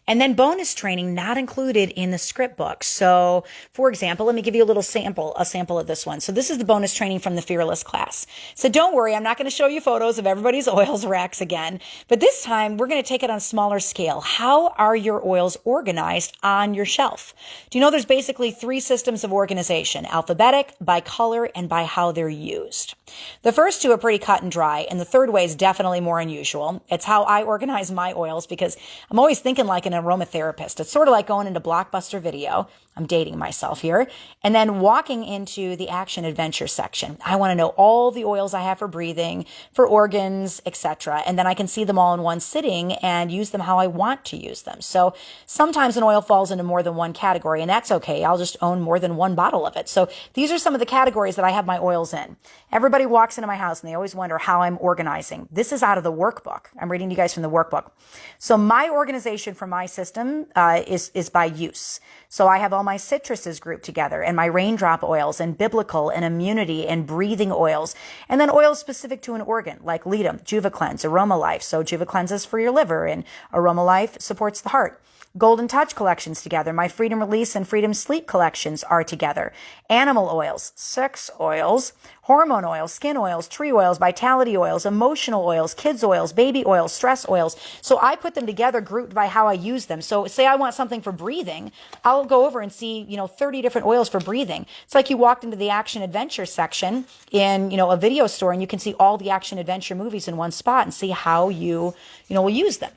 And then bonus training not included in the script book. So for example, let me give you a sample of this one. So this is the bonus training from the Fearless class. So don't worry, I'm not going to show you photos of everybody's oils racks again, but this time we're going to take it on a smaller scale. How are your oils organized on your shelf? Do you know there's basically 3 systems of organization: alphabetic, by color, and by how they're used? The first 2 are pretty cut and dry, and the third way is definitely more unusual. It's how I organize my oils, because I'm always thinking like an aromatherapist. It's sort of like going into Blockbuster Video. I'm dating myself here. And then walking into the action adventure section. I want to know all the oils I have for breathing, for organs, etc. And then I can see them all in one sitting and use them how I want to use them. So sometimes an oil falls into more than one category, and that's okay. I'll just own more than one bottle of it. So these are some of the categories that I have my oils in. Everybody walks into my house and they always wonder how I'm organizing. This is out of the workbook. I'm reading to you guys from the workbook. So my organization for my system is by use. So I have all my citruses grouped together, and my raindrop oils, and biblical, and immunity, and breathing oils, and then oils specific to an organ like Leadum, JuvaCleanse, Aroma Life. So JuvaCleanse is for your liver, and Aroma Life supports the heart. Golden Touch collections together. My Freedom Release and Freedom Sleep collections are together. Animal oils, sex oils, hormone oils, skin oils, tree oils, vitality oils, emotional oils, kids oils, baby oils, stress oils. So I put them together grouped by how I use them. So say I want something for breathing, I'll go over and see, 30 different oils for breathing. It's like you walked into the action adventure section in, a video store, and you can see all the action adventure movies in one spot and see how you will use them.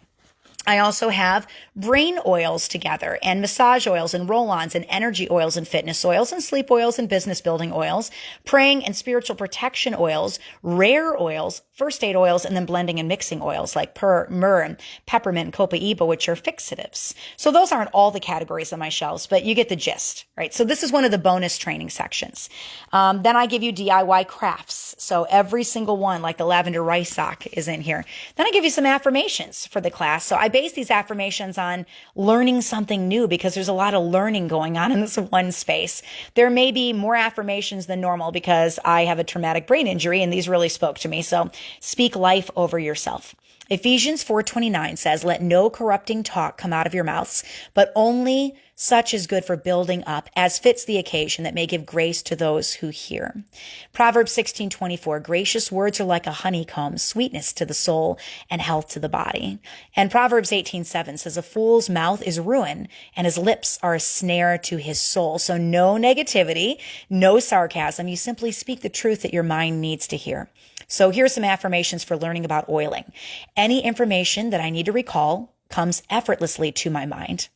I also have brain oils together, and massage oils, and roll-ons, and energy oils, and fitness oils, and sleep oils, and business building oils, praying and spiritual protection oils, rare oils, first aid oils, and then blending and mixing oils like myrrh and peppermint and copaiba, which are fixatives. So those aren't all the categories on my shelves, but you get the gist, right? So this is one of the bonus training sections. Then I give you DIY crafts. So every single one, like the lavender rice sock, is in here. Then I give you some affirmations for the class. So I base these affirmations on learning something new, because there's a lot of learning going on in this one space. There may be more affirmations than normal because I have a traumatic brain injury, and these really spoke to me. So speak life over yourself. Ephesians 4:29 says, "Let no corrupting talk come out of your mouths, but only such is good for building up, as fits the occasion, that may give grace to those who hear." Proverbs 16:24, "Gracious words are like a honeycomb, sweetness to the soul and health to the body." And Proverbs 18:7 says, "A fool's mouth is ruin, and his lips are a snare to his soul." So no negativity, no sarcasm. You simply speak the truth that your mind needs to hear. So here's some affirmations for learning about oiling. Any information that I need to recall comes effortlessly to my mind.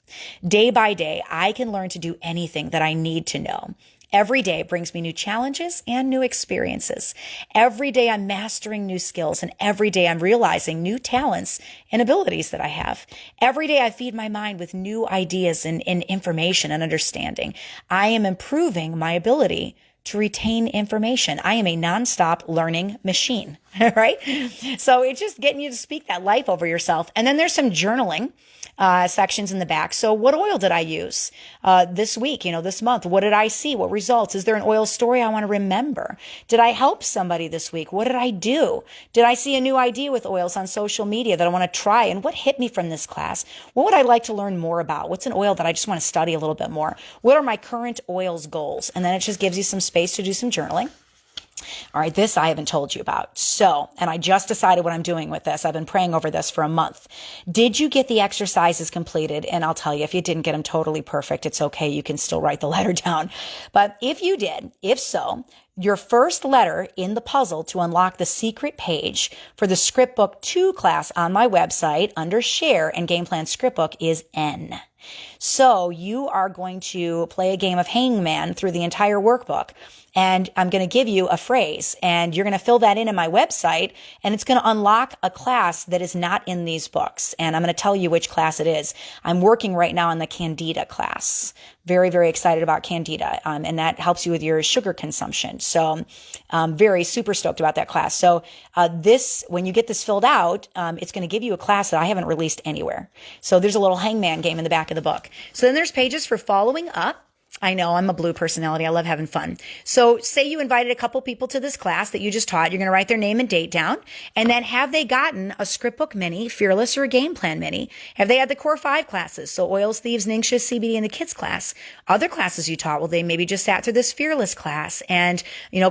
Day by day, I can learn to do anything that I need to know. Every day brings me new challenges and new experiences. Every day I'm mastering new skills, and every day I'm realizing new talents and abilities that I have. Every day I feed my mind with new ideas and information and understanding. I am improving my ability to retain information. I am a nonstop learning machine, right? So it's just getting you to speak that life over yourself. And then there's some journaling sections in the back. So what oil did I use this week, this month? What did I see? What results? Is there an oil story I want to remember? Did I help somebody this week? What did I do? Did I see a new idea with oils on social media that I want to try? And what hit me from this class? What would I like to learn more about? What's an oil that I just want to study a little bit more? What are my current oils goals? And then it just gives you some space to do some journaling. All right, this I haven't told you about. So, and I just decided what I'm doing with this. I've been praying over this for a month. Did you get the exercises completed? And I'll tell you, if you didn't get them totally perfect, it's okay. You can still write the letter down. But if you did, if so, your first letter in the puzzle to unlock the secret page for the Scriptbook 2 class on my website under Share and Game Plan Scriptbook is N. So you are going to play a game of hangman through the entire workbook. And I'm going to give you a phrase, and you're going to fill that in my website, and it's going to unlock a class that is not in these books. And I'm going to tell you which class it is. I'm working right now on the Candida class. Very, very excited about Candida. And that helps you with your sugar consumption. So very super stoked about that class. So when you get this filled out, it's going to give you a class that I haven't released anywhere. So there's a little hangman game in the back of the book. So then there's pages for following up. I know, I'm a blue personality. I love having fun. So say you invited a couple people to this class that you just taught. You're going to write their name and date down. And then have they gotten a Scriptbook Mini, Fearless, or a Game Plan Mini? Have they had the Core 5 classes? So Oils, Thieves, Ninjas, CBD, and the kids class. Other classes you taught, well, they maybe just sat through this Fearless class and,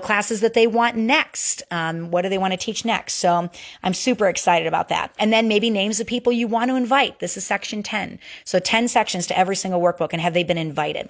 classes that they want next. What do they want to teach next? So I'm super excited about that. And then maybe names of people you want to invite. This is section 10. So 10 sections to every single workbook. And have they been invited?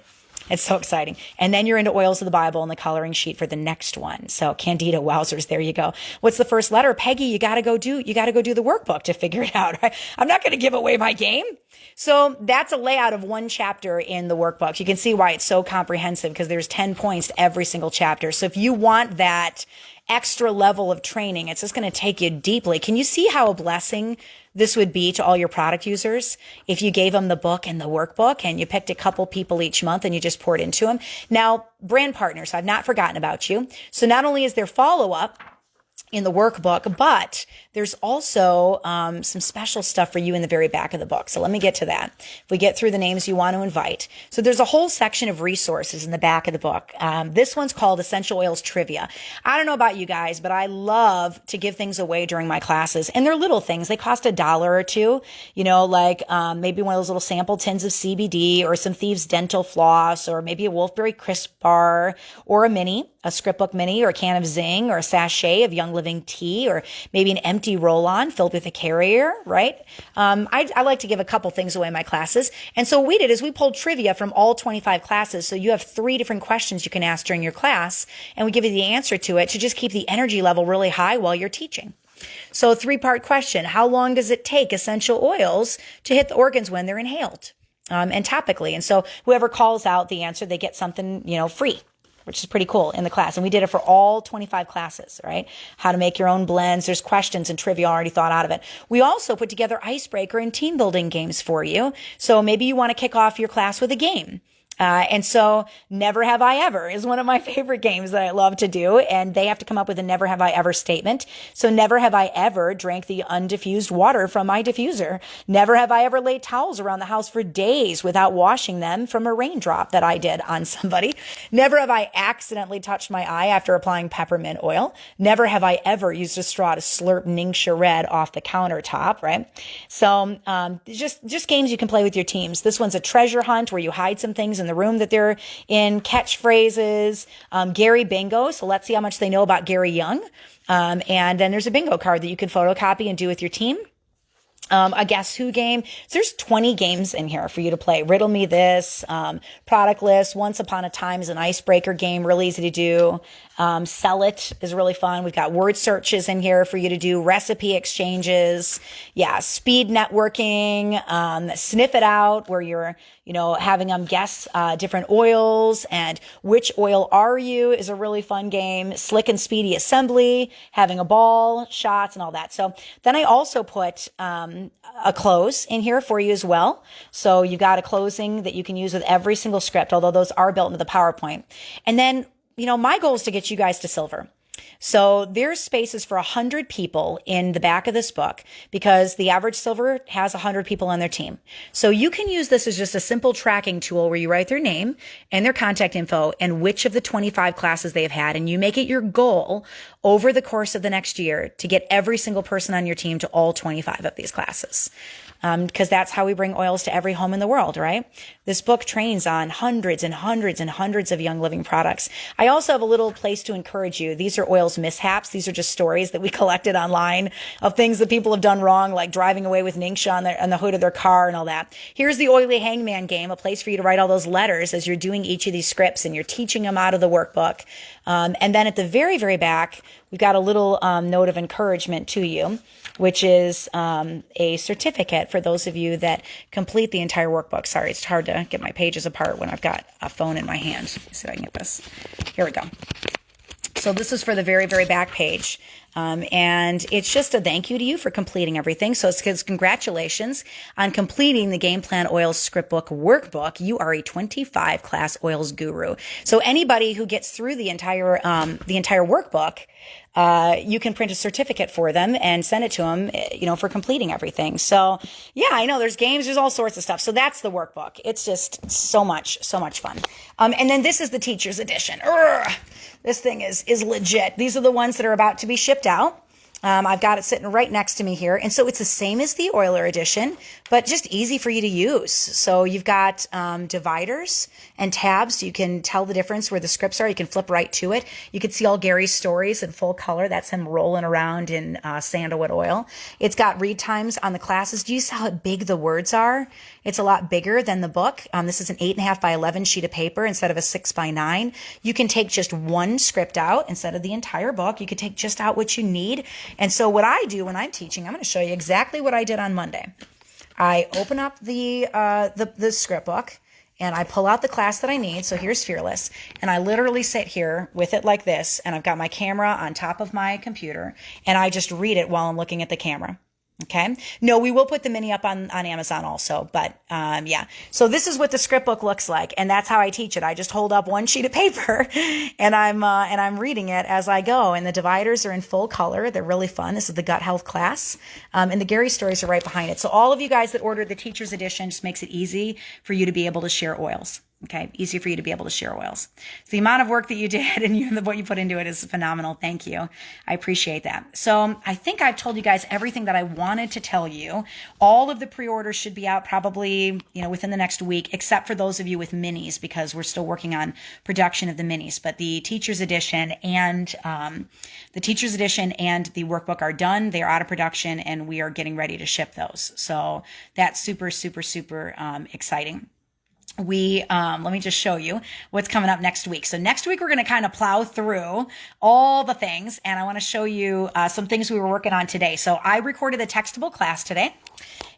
It's so exciting. And then you're into Oils of the Bible and the coloring sheet for the next one. So Candida, wowzers, there you go. What's the first letter? Peggy, you got to go do the workbook to figure it out. Right? I'm not going to give away my game. So that's a layout of one chapter in the workbook. You can see why it's so comprehensive because there's 10 points to every single chapter. So if you want that extra level of training, it's just going to take you deeply. Can you see how a blessing this would be to all your product users if you gave them the book and the workbook and you picked a couple people each month and you just poured into them? Now, brand partners, I've not forgotten about you. So not only is there follow-up in the workbook, but there's also some special stuff for you in the very back of the book. So let me get to that. If we get through the names you want to invite. So there's a whole section of resources in the back of the book. This one's called Essential Oils Trivia. I don't know about you guys, but I love to give things away during my classes. And they're little things. They cost $1 or $2, maybe one of those little sample tins of CBD or some Thieves dental floss or maybe a Wolfberry crisp bar or a mini, a Scriptbook Mini or a can of Zing or a sachet of Young Living tea or maybe an empty roll-on filled with a carrier, right? I like to give a couple things away in my classes. And so what we did is we pulled trivia from all 25 classes. So you have 3 different questions you can ask during your class, and we give you the answer to it to just keep the energy level really high while you're teaching. So 3-part question. How long does it take essential oils to hit the organs when they're inhaled and topically? And so whoever calls out the answer, they get something, free, which is pretty cool in the class. And we did it for all 25 classes, right? How to make your own blends. There's questions and trivia already thought out of it. We also put together icebreaker and team building games for you. So maybe you want to kick off your class with a game. And so Never Have I Ever is one of my favorite games that I love to do. And they have to come up with a never have I ever statement. So never have I ever drank the undiffused water from my diffuser. Never have I ever laid towels around the house for days without washing them from a raindrop that I did on somebody. Never have I accidentally touched my eye after applying peppermint oil. Never have I ever used a straw to slurp Ningxia Red off the countertop, right? So just games you can play with your teams. This one's a treasure hunt where you hide some things in the room that they're in, catchphrases, Gary Bingo. So let's see how much they know about Gary Young. And then there's a bingo card that you can photocopy and do with your team. A Guess Who game. So there's 20 games in here for you to play. Riddle Me This, product list. Once Upon a Time is an icebreaker game, really easy to do. Sell It is really fun. We've got word searches in here for you to do, recipe exchanges. Yeah, speed networking, Sniff It Out, where you're, having them guess different oils, and Which Oil Are You is a really fun game. Slick and Speedy Assembly, having a ball, shots, and all that. So then I also put a close in here for you as well. So you've got a closing that you can use with every single script, although those are built into the PowerPoint. And then, my goal is to get you guys to silver. So there's spaces for 100 people in the back of this book because the average silver has 100 people on their team. So you can use this as just a simple tracking tool where you write their name and their contact info and which of the 25 classes they've had. And you make it your goal over the course of the next year to get every single person on your team to all 25 of these classes. Because that's how we bring oils to every home in the world, right? This book trains on hundreds and hundreds and hundreds of Young Living products. I also have a little place to encourage you. These are oils mishaps. These are just stories that we collected online of things that people have done wrong, like driving away with Ningxia on the hood of their car and all that. Here's the Oily Hangman game, a place for you to write all those letters as you're doing each of these scripts and you're teaching them out of the workbook. And then at the very, very back, we've got a little note of encouragement to you, which is a certificate for those of you that complete the entire workbook. Sorry, it's hard to get my pages apart when I've got a phone in my hand. Let's see if I can get this. Here we go. So this is for the very, very back page. And it's just a thank you to you for completing everything. So it's congratulations on completing the Game Plan Oils Scriptbook workbook. You are a 25 class oils guru. So anybody who gets through the entire workbook, you can print a certificate for them and send it to them, for completing everything. So yeah, I know there's games, there's all sorts of stuff. So that's the workbook. It's just so much fun. And then this is the teacher's edition. This thing is legit. These are the ones that are about to be shipped out. I've got it sitting right next to me here. And so it's the same as the Oiler edition, but just easy for you to use. So you've got dividers and tabs. So you can tell the difference where the scripts are. You can flip right to it. You can see all Gary's stories in full color. That's him rolling around in sandalwood oil. It's got read times on the classes. Do you see how big the words are? It's a lot bigger than the book. This is an 8.5 by 11 sheet of paper instead of a 6 by 9. You can take just one script out instead of the entire book. You could take just out what you need. And so what I do when I'm teaching, I'm going to show you exactly what I did on Monday. I open up the script book and I pull out the class that I need. So here's Fearless. And I literally sit here with it like this. And I've got my camera on top of my computer and I just read it while I'm looking at the camera. Okay. No, we will put the mini up on Amazon also, but, yeah. So this is what the script book looks like. And that's how I teach it. I just hold up one sheet of paper and I'm reading it as I go. And the dividers are in full color. They're really fun. This is the gut health class. And the Gary stories are right behind it. So all of you guys that ordered the teacher's edition just makes it easy for you to be able to share oils. Okay. Easy for you to be able to share oils. So the amount of work that you did and what you put into it is phenomenal. Thank you. I appreciate that. So I think I've told you guys everything that I wanted to tell you. All of the pre-orders should be out probably, within the next week, except for those of you with minis, because we're still working on production of the minis. But the teacher's edition and the workbook are done. They are out of production and we are getting ready to ship those. So that's super, super, super exciting. Let me just show you what's coming up next week. So next week, we're going to kind of plow through all the things. And I want to show you some things we were working on today. So I recorded a textable class today.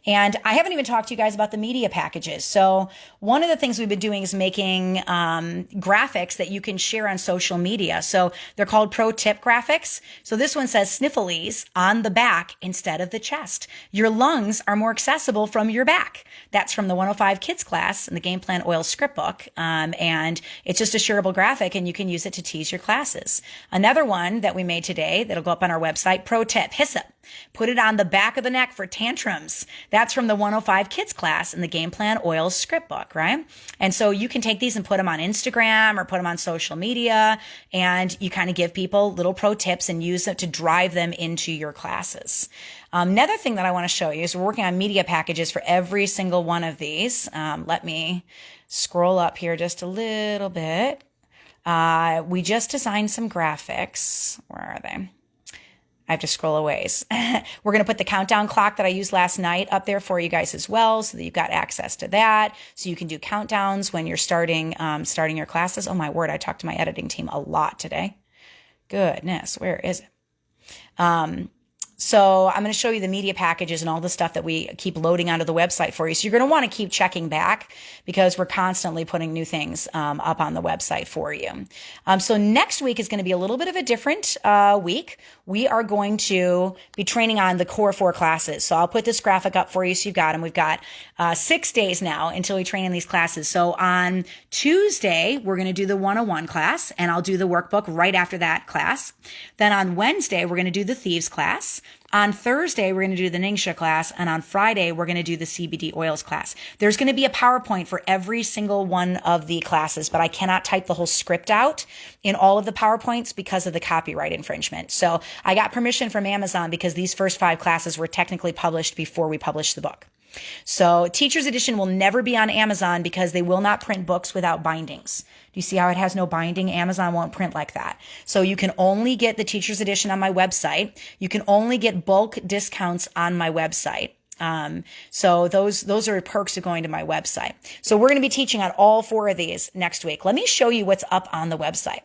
And I haven't even talked to you guys about the media packages. So one of the things we've been doing is making graphics that you can share on social media. So they're called pro tip graphics. So this one says sniffles on the back instead of the chest. Your lungs are more accessible from your back. That's from the 105 Kids class in the Game Plan Oil Script Book. And it's just a shareable graphic and you can use it to tease your classes. Another one that we made today that'll go up on our website, pro tip, hyssop. Put it on the back of the neck for tantrums. That's from the 105 Kids class in the Game Plan Oil Script Book, right? And so you can take these and put them on Instagram or put them on social media, and you kind of give people little pro tips and use them to drive them into your classes. Another thing that I want to show you is we're working on media packages for every single one of these. Let me scroll up here just a little bit. We just designed some graphics. Where are they? I have to scroll a ways. We're going to put the countdown clock that I used last night up there for you guys as well, so that you've got access to that. So you can do countdowns when you're starting your classes. Oh my word, I talked to my editing team a lot today. Goodness, where is it? So I'm going to show you the media packages and all the stuff that we keep loading onto the website for you. So you're going to want to keep checking back because we're constantly putting new things up on the website for you. So next week is going to be a little bit of a different week. We are going to be training on the core 4 classes. So I'll put this graphic up for you so you've got them. We've got 6 days now until we train in these classes. So on Tuesday, we're going to do the 101 class, and I'll do the workbook right after that class. Then on Wednesday, we're going to do the Thieves class. On Thursday, we're going to do the Ningxia class, and on Friday, we're going to do the CBD oils class. There's going to be a PowerPoint for every single one of the classes, but I cannot type the whole script out in all of the PowerPoints because of the copyright infringement. So I got permission from Amazon because these first 5 classes were technically published before we published the book. So Teacher's Edition will never be on Amazon because they will not print books without bindings. Do you see how it has no binding? Amazon won't print like that. So you can only get the Teacher's Edition on my website. You can only get bulk discounts on my website. So those are perks of going to my website. So we're going to be teaching on all 4 of these next week. Let me show you what's up on the website.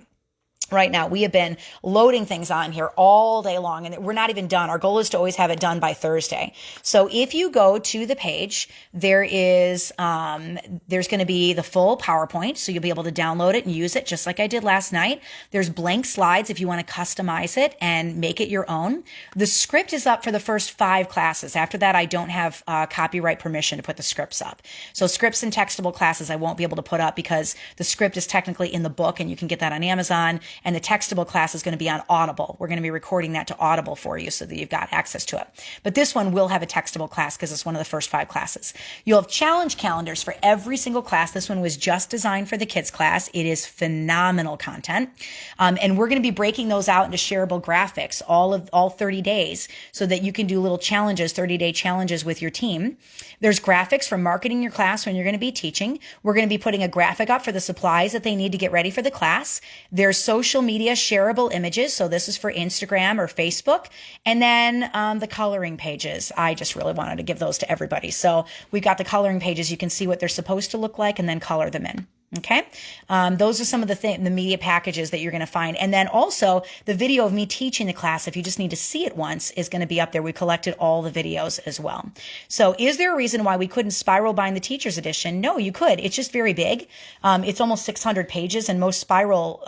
right now. We have been loading things on here all day long, and we're not even done. Our goal is to always have it done by Thursday. So if you go to the page, there's going to be the full PowerPoint. So you'll be able to download it and use it just like I did last night. There's blank slides if you want to customize it and make it your own. The script is up for the first 5 classes. After that, I don't have copyright permission to put the scripts up. So scripts and textable classes I won't be able to put up because the script is technically in the book and you can get that on Amazon. And the textable class is going to be on Audible. We're going to be recording that to Audible for you so that you've got access to it. But this one will have a textable class because it's one of the first 5 classes. You'll have challenge calendars for every single class. This one was just designed for the kids class. It is phenomenal content. And we're going to be breaking those out into shareable graphics all 30 days so that you can do little challenges, 30-day challenges with your team. There's graphics for marketing your class when you're going to be teaching. We're going to be putting a graphic up for the supplies that they need to get ready for the class. There's social media shareable images. So this is for Instagram or Facebook. And then the coloring pages. I just really wanted to give those to everybody. So we've got the coloring pages. You can see what they're supposed to look like and then color them in. Okay. Those are some of the media packages that you're going to find. And then also the video of me teaching the class, if you just need to see it once, is going to be up there. We collected all the videos as well. So is there a reason why we couldn't spiral bind the teacher's edition? No, you could. It's just very big. It's almost 600 pages and most spiral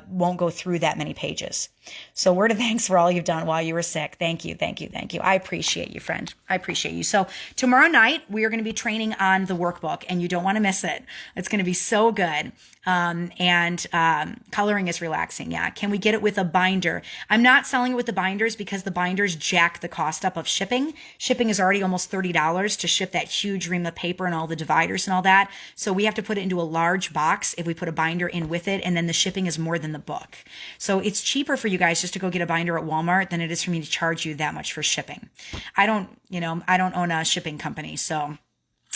won't go through that many pages. So word of thanks for all you've done while you were sick. Thank you. Thank you. Thank you. I appreciate you, friend. I appreciate you. So tomorrow night, we are going to be training on the workbook and you don't want to miss it. It's going to be so good. Coloring is relaxing. Yeah. Can we get it with a binder? I'm not selling it with the binders because the binders jack the cost up of shipping. Shipping is already almost $30 to ship that huge ream of paper and all the dividers and all that. So we have to put it into a large box if we put a binder in with it. And then the shipping is more than the book. So it's cheaper for you guys just to go get a binder at Walmart than it is for me to charge you that much for shipping. I don't own a shipping company. So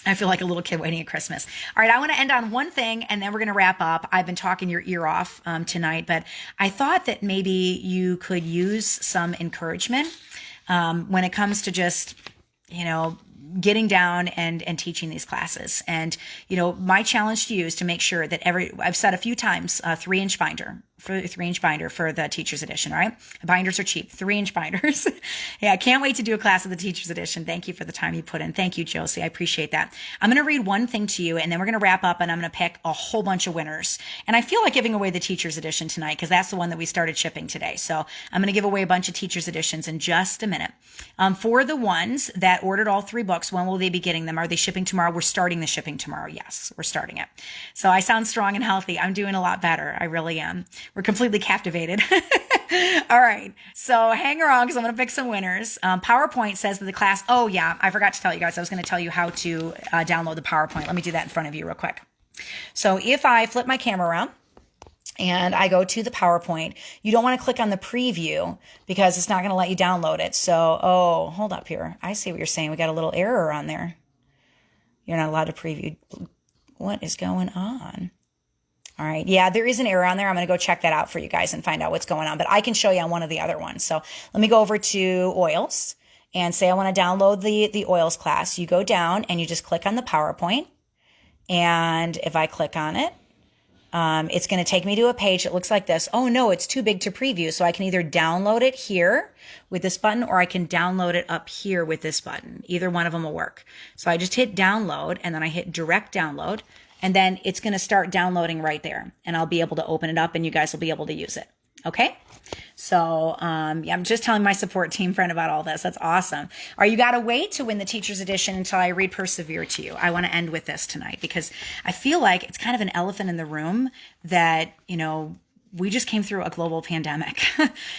I feel like a little kid waiting at Christmas. All right, I want to end on one thing and then we're going to wrap up. I've been talking your ear off tonight, but I thought that maybe you could use some encouragement when it comes to just, getting down and teaching these classes. And, my challenge to you is to make sure that I've said a few times, 3-inch binder. For 3-inch binder for the teacher's edition, all right? Binders are cheap, 3-inch binders. Yeah, I can't wait to do a class of the teacher's edition. Thank you for the time you put in. Thank you, Josie. I appreciate that. I'm going to read one thing to you and then we're going to wrap up and I'm going to pick a whole bunch of winners. And I feel like giving away the teacher's edition tonight because that's the one that we started shipping today. So I'm going to give away a bunch of teacher's editions in just a minute. For the ones that ordered all 3 books, when will they be getting them? Are they shipping tomorrow? We're starting the shipping tomorrow. Yes, we're starting it. So I sound strong and healthy. I'm doing a lot better. I really am. We're completely captivated. All right. So hang around because I'm going to pick some winners. PowerPoint says that the class, oh yeah, I forgot to tell you guys. I was going to tell you how to download the PowerPoint. Let me do that in front of you real quick. So if I flip my camera around and I go to the PowerPoint, you don't want to click on the preview because it's not going to let you download it. So, hold up here. I see what you're saying. We got a little error on there. You're not allowed to preview. What is going on? All right. Yeah, there is an error on there. I'm going to go check that out for you guys and find out what's going on. But I can show you on one of the other ones. So let me go over to oils and say I want to download the oils class. You go down and you just click on the PowerPoint. And if I click on it, it's going to take me to a page that looks like this. Oh, no, it's too big to preview. So I can either download it here with this button or I can download it up here with this button. Either one of them will work. So I just hit download and then I hit direct download. And then it's going to start downloading right there and I'll be able to open it up and you guys will be able to use it. Okay. So, I'm just telling my support team friend about all this. That's awesome. Or you got to wait to win the teacher's edition until I read Persevere to you. I want to end with this tonight because I feel like it's kind of an elephant in the room that, we just came through a global pandemic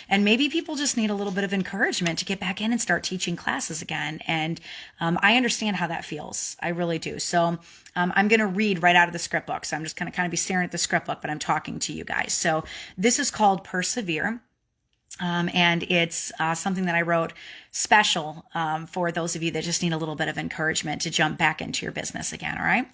and maybe people just need a little bit of encouragement to get back in and start teaching classes again. And I understand how that feels. I really do. So I'm going to read right out of the script book. So I'm just going to kind of be staring at the script book, but I'm talking to you guys. So this is called Persevere. And it's something that I wrote special for those of you that just need a little bit of encouragement to jump back into your business again, all right?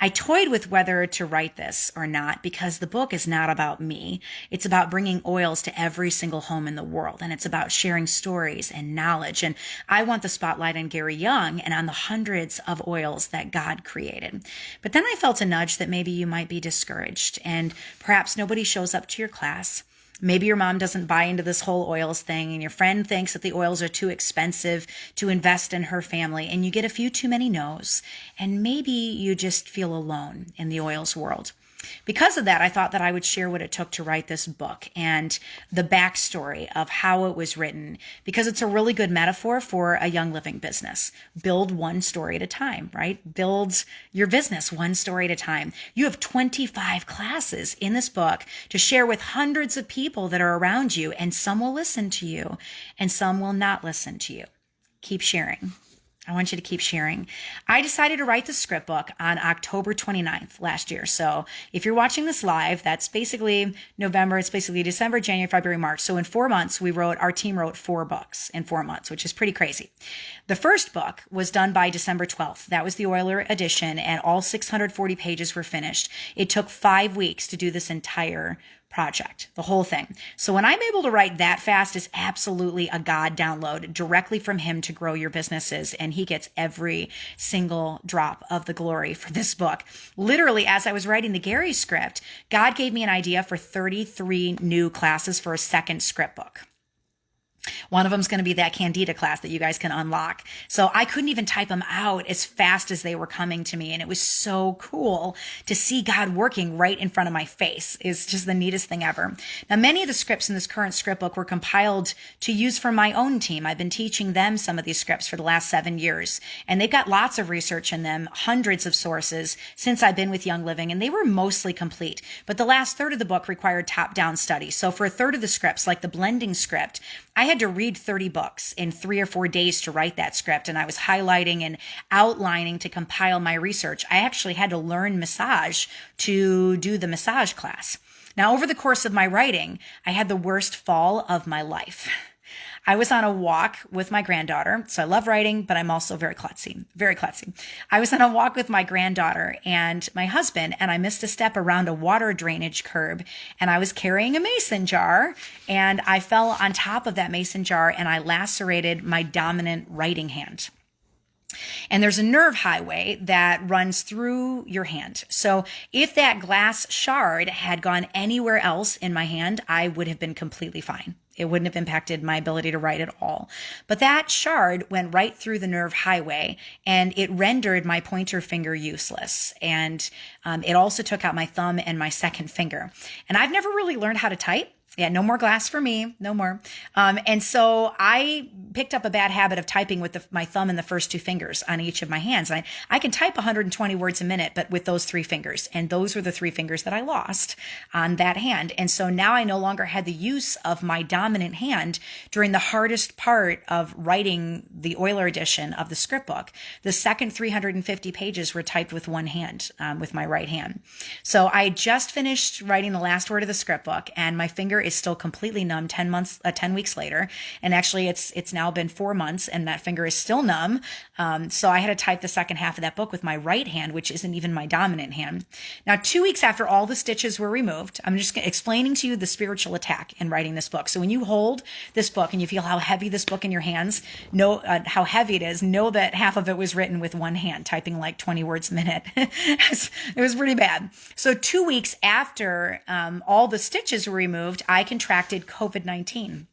I toyed with whether to write this or not because the book is not about me. It's about bringing oils to every single home in the world, and it's about sharing stories and knowledge. And I want the spotlight on Gary Young and on the hundreds of oils that God created. But then I felt a nudge that maybe you might be discouraged and perhaps nobody shows up to your class. Maybe your mom doesn't buy into this whole oils thing, and your friend thinks that the oils are too expensive to invest in her family, and you get a few too many no's, and maybe you just feel alone in the oils world. Because of that, I thought that I would share what it took to write this book and the backstory of how it was written, because it's a really good metaphor for a young living business. Build one story at a time, right? Build your business one story at a time. You have 25 classes in this book to share with hundreds of people that are around you, and some will listen to you and some will not listen to you. Keep sharing. I want you to keep sharing. I decided to write the script book on October 29th last year. So if you're watching this live, that's basically November. It's basically December, January, February, March. So in 4 months, our team wrote 4 books in 4 months, which is pretty crazy. The first book was done by December 12th. That was the Euler edition, and all 640 pages were finished. It took 5 weeks to do this entire project, the whole thing. So when I'm able to write that fast, it's absolutely a God download directly from him to grow your businesses. And he gets every single drop of the glory for this book. Literally, as I was writing the Gary script, God gave me an idea for 33 new classes for a second script book. One of them is going to be that Candida class that you guys can unlock. So I couldn't even type them out as fast as they were coming to me. And it was so cool to see God working right in front of my face. It's just the neatest thing ever. Now, many of the scripts in this current script book were compiled to use for my own team. I've been teaching them some of these scripts for the last 7 years, and they've got lots of research in them, hundreds of sources since I've been with Young Living, and they were mostly complete. But the last third of the book required top-down study. So for a third of the scripts, like the blending script, I had to read 30 books in 3 or 4 days to write that script, and I was highlighting and outlining to compile my research. I actually had to learn massage to do the massage class. Now, over the course of my writing, I had the worst fall of my life. I was on a walk with my granddaughter. So I love writing, but I'm also very klutzy, very klutzy. I was on a walk with my granddaughter and my husband, and I missed a step around a water drainage curb, and I was carrying a mason jar, and I fell on top of that mason jar, and I lacerated my dominant writing hand. And there's a nerve highway that runs through your hand. So if that glass shard had gone anywhere else in my hand, I would have been completely fine. It wouldn't have impacted my ability to write at all. But that shard went right through the nerve highway, and it rendered my pointer finger useless. And it also took out my thumb and my second finger. And I've never really learned how to type. Yeah, no more glass for me, no more. And so I picked up a bad habit of typing with my thumb and the first 2 fingers on each of my hands. I can type 120 words a minute, but with those 3 fingers. And those were the 3 fingers that I lost on that hand. And so now I no longer had the use of my dominant hand during the hardest part of writing the Euler edition of the script book. The second 350 pages were typed with one hand, with my right hand. So I just finished writing the last word of the script book, and my finger is still completely numb 10 weeks later. And actually it's now been 4 months and that finger is still numb. So I had to type the second half of that book with my right hand, which isn't even my dominant hand. Now, 2 weeks after all the stitches were removed, I'm just explaining to you the spiritual attack in writing this book. So when you hold this book and you feel how heavy this book in your hands, know how heavy it is, know that half of it was written with one hand, typing like 20 words a minute. It was pretty bad. So 2 weeks after all the stitches were removed, I contracted COVID-19.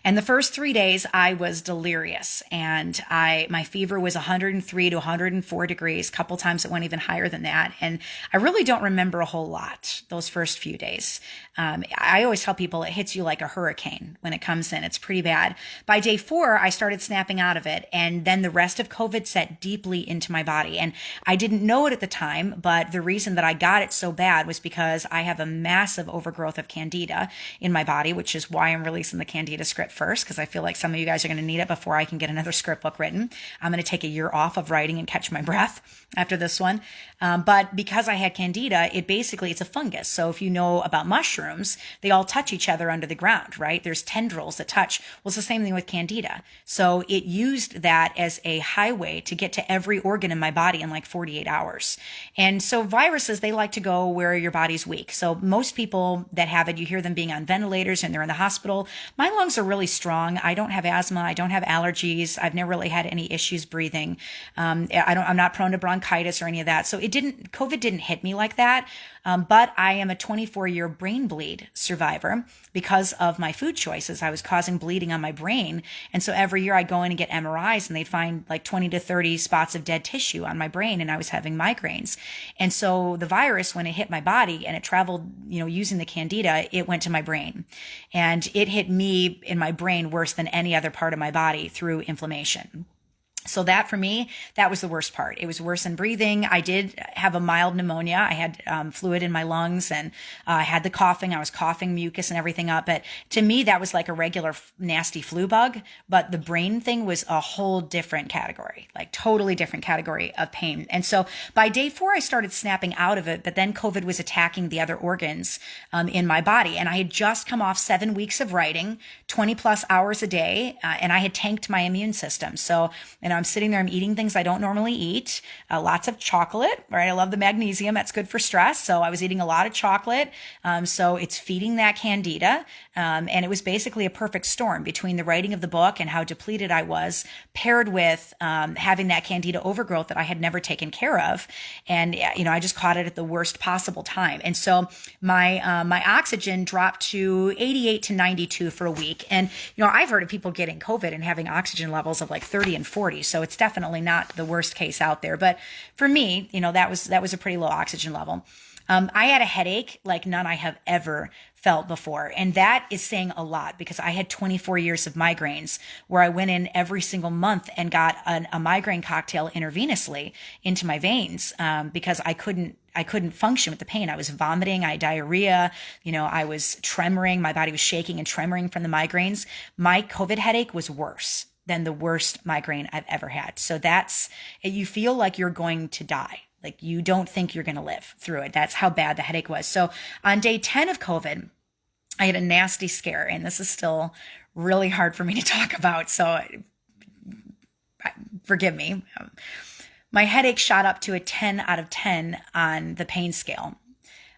And the first 3 days I was delirious, and my fever was 103 to 104 degrees. A couple times it went even higher than that. And I really don't remember a whole lot those first few days. I always tell people it hits you like a hurricane when it comes in. It's pretty bad. By day 4, I started snapping out of it. And then the rest of COVID set deeply into my body. And I didn't know it at the time, but the reason that I got it so bad was because I have a massive overgrowth of candida in my body, which is why I'm releasing the candida script first, because I feel like some of you guys are going to need it before I can get another script book written. I'm going to take a year off of writing and catch my breath after this one. But because I had candida, it's a fungus. So if you know about mushrooms, they all touch each other under the ground, right? There's tendrils that touch. Well, it's the same thing with candida. So it used that as a highway to get to every organ in my body in like 48 hours. And so viruses, they like to go where your body's weak. So most people that have it, you hear them being on ventilators and they're in the hospital. My lungs are really strong. I don't have asthma. I don't have allergies. I've never really had any issues breathing. I'm not prone to bronchitis or any of that. So COVID didn't hit me like that. But I am a 24-year brain bleed survivor because of my food choices. I was causing bleeding on my brain. And so every year I'd go in and get MRIs and they'd find like 20 to 30 spots of dead tissue on my brain. And I was having migraines. And so the virus, when it hit my body and it traveled, using the candida, it went to my brain and it hit me in my brain worse than any other part of my body through inflammation. So that for me, that was the worst part. It was worse than breathing. I did have a mild pneumonia. I had fluid in my lungs and I had the coughing. I was coughing mucus and everything up. But to me, that was like a regular nasty flu bug. But the brain thing was a whole different category, like totally different category of pain. And so by day 4, I started snapping out of it. But then COVID was attacking the other organs in my body. And I had just come off 7 weeks of writing, 20 plus hours a day. And I had tanked my immune system. So, I'm sitting there, I'm eating things I don't normally eat, lots of chocolate, right? I love the magnesium. That's good for stress. So I was eating a lot of chocolate. So it's feeding that candida. And it was basically a perfect storm between the writing of the book and how depleted I was, paired with having that candida overgrowth that I had never taken care of. And, I just caught it at the worst possible time. And so my oxygen dropped to 88 to 92 for a week. And, I've heard of people getting COVID and having oxygen levels of like 30 and 40. So it's definitely not the worst case out there. But for me, that was a pretty low oxygen level. I had a headache like none I have ever felt before. And that is saying a lot because I had 24 years of migraines where I went in every single month and got a migraine cocktail intravenously into my veins because I couldn't function with the pain. I was vomiting, I had diarrhea, I was tremoring, my body was shaking and tremoring from the migraines. My COVID headache was worse than the worst migraine I've ever had. So you feel like you're going to die. Like you don't think you're going to live through it. That's how bad the headache was. So on day 10 of COVID, I had a nasty scare, and this is still really hard for me to talk about. So forgive me. My headache shot up to a 10 out of 10 on the pain scale.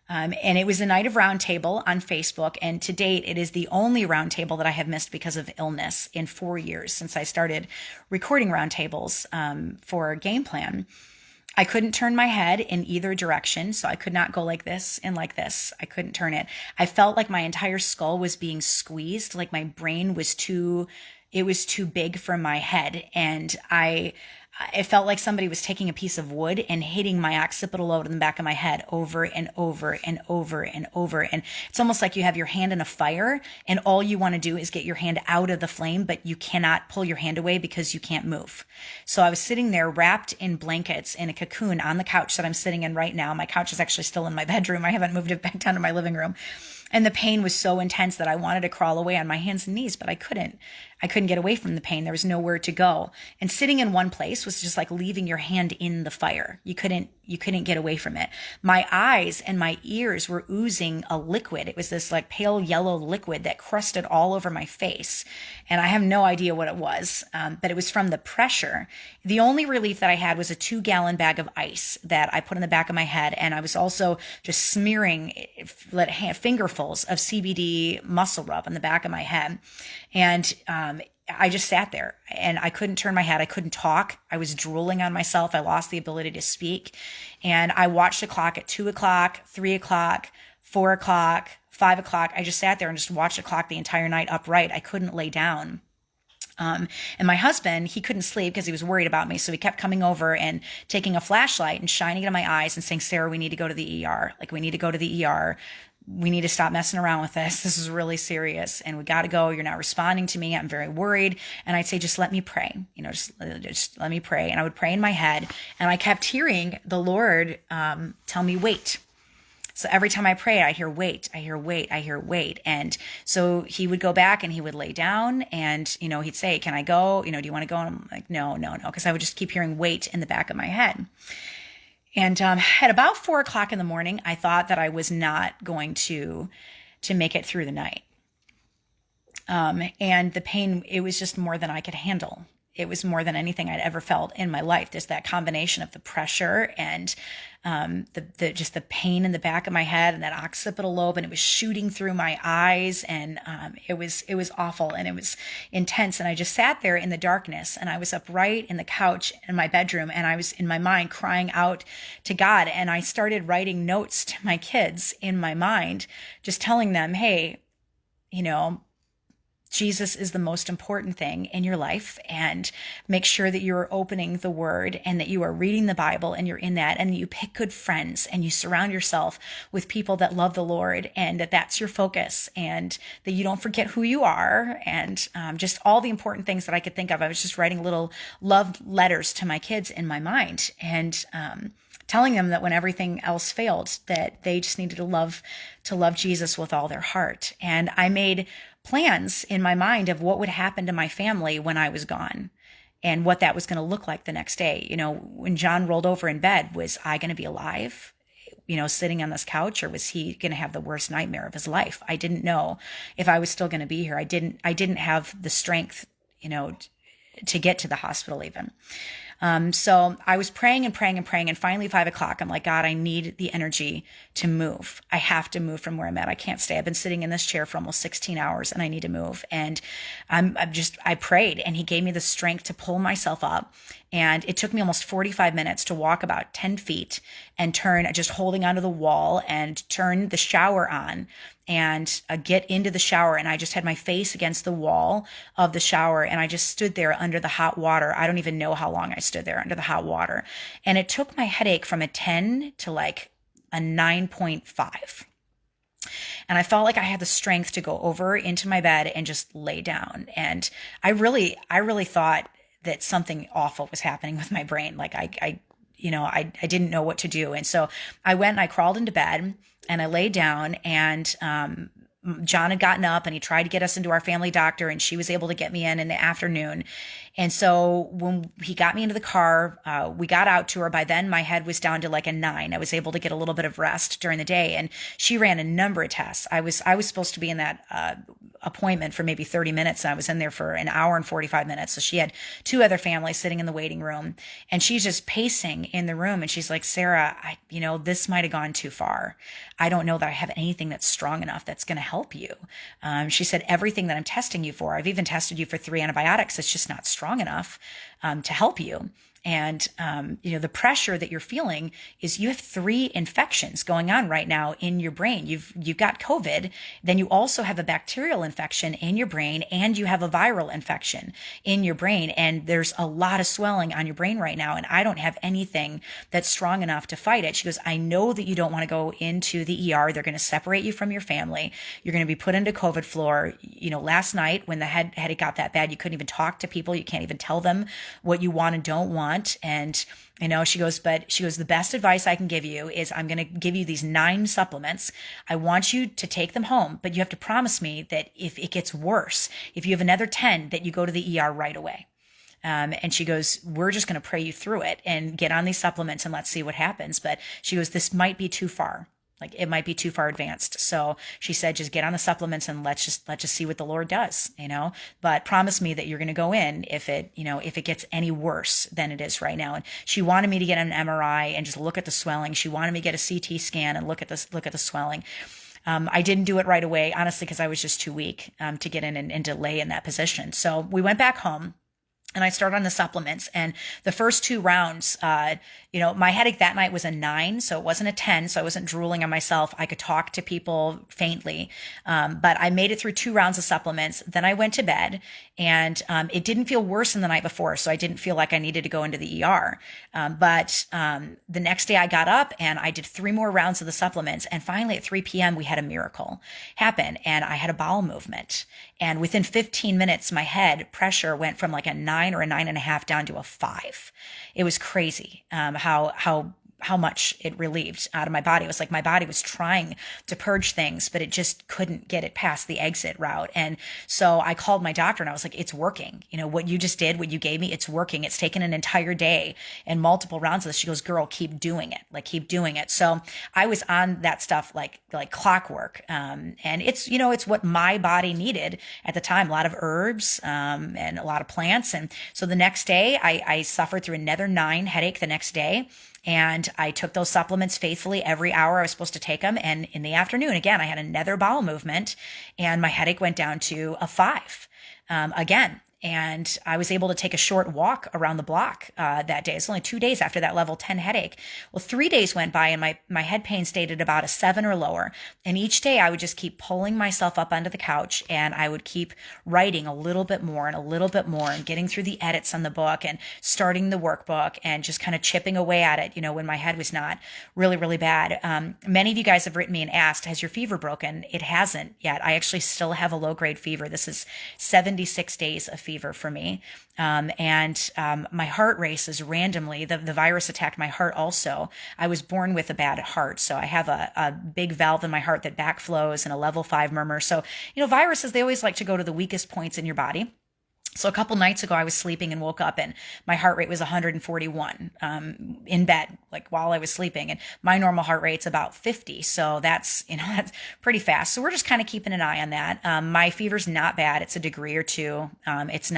And it was a night of roundtable on Facebook. And to date, it is the only roundtable that I have missed because of illness in 4 years since I started recording roundtables for Game Plan. I couldn't turn my head in either direction. So I could not go like this and like this. I couldn't turn it. I felt like my entire skull was being squeezed, like my brain was too big for my head. And it felt like somebody was taking a piece of wood and hitting my occipital lobe in the back of my head over and over and over and over. And it's almost like you have your hand in a fire and all you want to do is get your hand out of the flame, but you cannot pull your hand away because you can't move. So I was sitting there wrapped in blankets in a cocoon on the couch that I'm sitting in right now. My couch is actually still in my bedroom. I haven't moved it back down to my living room. And the pain was so intense that I wanted to crawl away on my hands and knees, but I couldn't. I couldn't get away from the pain. There was nowhere to go. And sitting in one place was just like leaving your hand in the fire. You couldn't get away from it. My eyes and my ears were oozing a liquid. It was this like pale yellow liquid that crusted all over my face. And I have no idea what it was, but it was from the pressure. The only relief that I had was a 2-gallon bag of ice that I put in the back of my head. And I was also just smearing fingerfuls of CBD muscle rub on the back of my head. And I just sat there and I couldn't turn my head. I couldn't talk. I was drooling on myself. I lost the ability to speak. And I watched the clock at 2 o'clock, 3 o'clock, 4 o'clock, 5 o'clock. I just sat there and just watched the clock the entire night upright. I couldn't lay down. And my husband, he couldn't sleep because he was worried about me. So he kept coming over and taking a flashlight and shining it in my eyes and saying, Sarah, we need to go to the ER. Like, we need to go to the ER. We need to stop messing around with this. This is really serious and we got to go. You're not responding to me. I'm very worried. And I'd say, just let me pray, just let me pray. And I would pray in my head. And I kept hearing the Lord tell me, wait. So every time I prayed, I hear wait, I hear wait, I hear wait. And so he would go back and he would lay down and, he'd say, can I go? Do you want to go? And I'm like, no. Because I would just keep hearing wait in the back of my head. And at about 4 o'clock in the morning, I thought that I was not going to make it through the night. And the pain, it was just more than I could handle. it was more than anything I'd ever felt in my life. There's that combination of the pressure and the just the pain in the back of my head and that occipital lobe, and it was shooting through my eyes, and it was awful and it was intense. And I just sat there in the darkness, and I was upright in the couch in my bedroom, and I was in my mind crying out to God, and I started writing notes to my kids in my mind, just telling them, hey, you know, Jesus is the most important thing in your life, and make sure that you're opening the word and that you are reading the Bible and you're in that, and you pick good friends and you surround yourself with people that love the Lord, and that that's your focus, and that you don't forget who you are, and just all the important things that I could think of. I was just writing little love letters to my kids in my mind, and telling them that when everything else failed, that they just needed to love Jesus with all their heart. And I made plans in my mind of what would happen to my family when I was gone, and what that was going to look like the next day. You know, when John rolled over in bed, was I going to be alive, you know, sitting on this couch, or was he going to have the worst nightmare of his life? I didn't know if I was still going to be here. I didn't have the strength, you know, to get to the hospital even. So I was praying and praying and praying. And finally, 5 o'clock, I'm like, God, I need the energy to move. I have to move from where I'm at. I can't stay. I've been sitting in this chair for almost 16 hours and I need to move. And I prayed, and he gave me the strength to pull myself up. And it took me almost 45 minutes to walk about 10 feet and turn, just holding onto the wall, and turn the shower on and get into the shower. And I just had my face against the wall of the shower, and I just stood there under the hot water. I don't even know how long I stood there under the hot water. And it took my headache from a 10 to like a 9.5. And I felt like I had the strength to go over into my bed and just lay down. And I really thought that something awful was happening with my brain. Like I didn't know what to do. And so I went and I crawled into bed and I laid down, and John had gotten up and he tried to get us into our family doctor, and she was able to get me in the afternoon. And so when he got me into the car, we got out to her. By then my head was down to like a 9. I was able to get a little bit of rest during the day, and she ran a number of tests. I was supposed to be in that appointment for maybe 30 minutes. And I was in there for an hour and 45 minutes. So she had 2 other families sitting in the waiting room, and she's just pacing in the room. And she's like, Sarah, this might've gone too far. I don't know that I have anything that's strong enough that's going to help you. She said, everything that I'm testing you for, I've even tested you for 3 antibiotics. It's just not strong enough to help you. And, the pressure that you're feeling is you have 3 infections going on right now in your brain. You've got COVID, then you also have a bacterial infection in your brain, and you have a viral infection in your brain. And there's a lot of swelling on your brain right now. And I don't have anything that's strong enough to fight it. She goes, I know that you don't want to go into the ER. They're going to separate you from your family. You're going to be put into COVID floor. Last night when the headache got that bad, you couldn't even talk to people. You can't even tell them what you want and don't want. And, she goes, the best advice I can give you is I'm going to give you these 9 supplements. I want you to take them home, but you have to promise me that if it gets worse, if you have another 10, that you go to the ER right away. And she goes, we're just going to pray you through it and get on these supplements and let's see what happens. But she goes, this might be too far. Like it might be too far advanced. So she said, just get on the supplements and let's just see what the Lord does, but promise me that you're going to go in if it gets any worse than it is right now. And she wanted me to get an MRI and just look at the swelling. She wanted me to get a CT scan and look at the swelling. I didn't do it right away, honestly, because I was just too weak, to get in and to lay in that position. So we went back home. And I started on the supplements, and the first 2 rounds, my headache that night was a 9, so it wasn't a 10, so I wasn't drooling on myself. I could talk to people faintly, but I made it through 2 rounds of supplements. Then I went to bed, and it didn't feel worse than the night before, so I didn't feel like I needed to go into the ER. But the next day I got up and I did 3 more rounds of the supplements, and finally at 3 p.m. we had a miracle happen, and I had a bowel movement. And within 15 minutes, my head pressure went from like a 9 or a 9.5 down to a 5. It was crazy how how much it relieved out of my body. It was like my body was trying to purge things, but it just couldn't get it past the exit route. And so I called my doctor and I was like, it's working. What you just did, what you gave me, it's working. It's taken an entire day and multiple rounds of this. She goes, girl, keep doing it. Like, keep doing it. So I was on that stuff like clockwork. And it's what my body needed at the time. A lot of herbs, and a lot of plants. And so the next day I suffered through another 9 headache the next day. And I took those supplements faithfully every hour I was supposed to take them. And in the afternoon, again, I had another bowel movement and my headache went down to a 5 again. And I was able to take a short walk around the block that day. It's only 2 days after that level 10 headache. Well, 3 days went by and my head pain stayed at about a 7 or lower. And each day I would just keep pulling myself up onto the couch and I would keep writing a little bit more and a little bit more and getting through the edits on the book and starting the workbook and just kind of chipping away at it, when my head was not really, really bad. Many of you guys have written me and asked, has your fever broken? It hasn't yet. I actually still have a low-grade fever. This is 76 days of fever for me. My heart races randomly. The virus attacked my heart also. I was born with a bad heart. So I have a big valve in my heart that backflows and a level 5 murmur. So, viruses, they always like to go to the weakest points in your body. So a couple nights ago, I was sleeping and woke up and my heart rate was 141 in bed, like while I was sleeping. And my normal heart rate's about 50. So that's pretty fast. So we're just kind of keeping an eye on that. My fever's not bad. It's a degree or 2. It's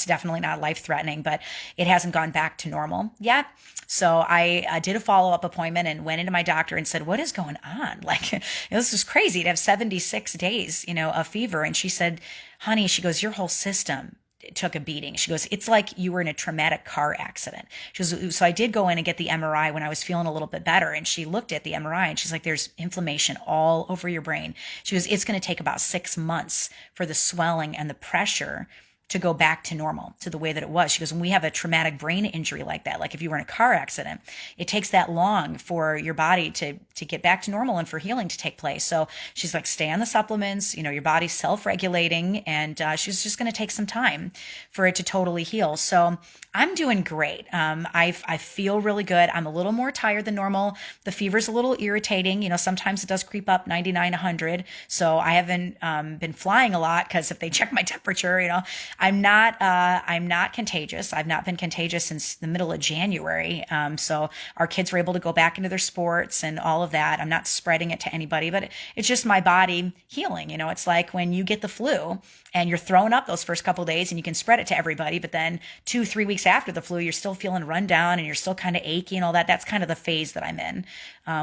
definitely not life threatening, but it hasn't gone back to normal yet. So I did a follow-up appointment and went into my doctor and said, what is going on? Like, this is crazy to have 76 days, of fever. And she said, honey, she goes, your whole system took a beating. She goes, it's like you were in a traumatic car accident. She goes, so I did go in and get the MRI when I was feeling a little bit better. And she looked at the MRI and she's like, there's inflammation all over your brain. She goes, it's going to take about 6 months for the swelling and the pressure to go back to normal, to the way that it was. She goes, when we have a traumatic brain injury like that, like if you were in a car accident, it takes that long for your body to get back to normal and for healing to take place. So she's like, stay on the supplements, your body's self-regulating, and she's just going to take some time for it to totally heal. So I'm doing great. I feel really good. I'm a little more tired than normal. The fever's a little irritating. Sometimes it does creep up 99, 100. So I haven't been flying a lot because if they check my temperature, I'm not contagious. I've not been contagious since the middle of January. So our kids were able to go back into their sports and all of that. I'm not spreading it to anybody, but it's just my body healing. It's like when you get the flu and you're throwing up those first couple of days and you can spread it to everybody, but then 2-3 weeks after the flu, you're still feeling run down and you're still kind of achy and all that. That's kind of the phase that I'm in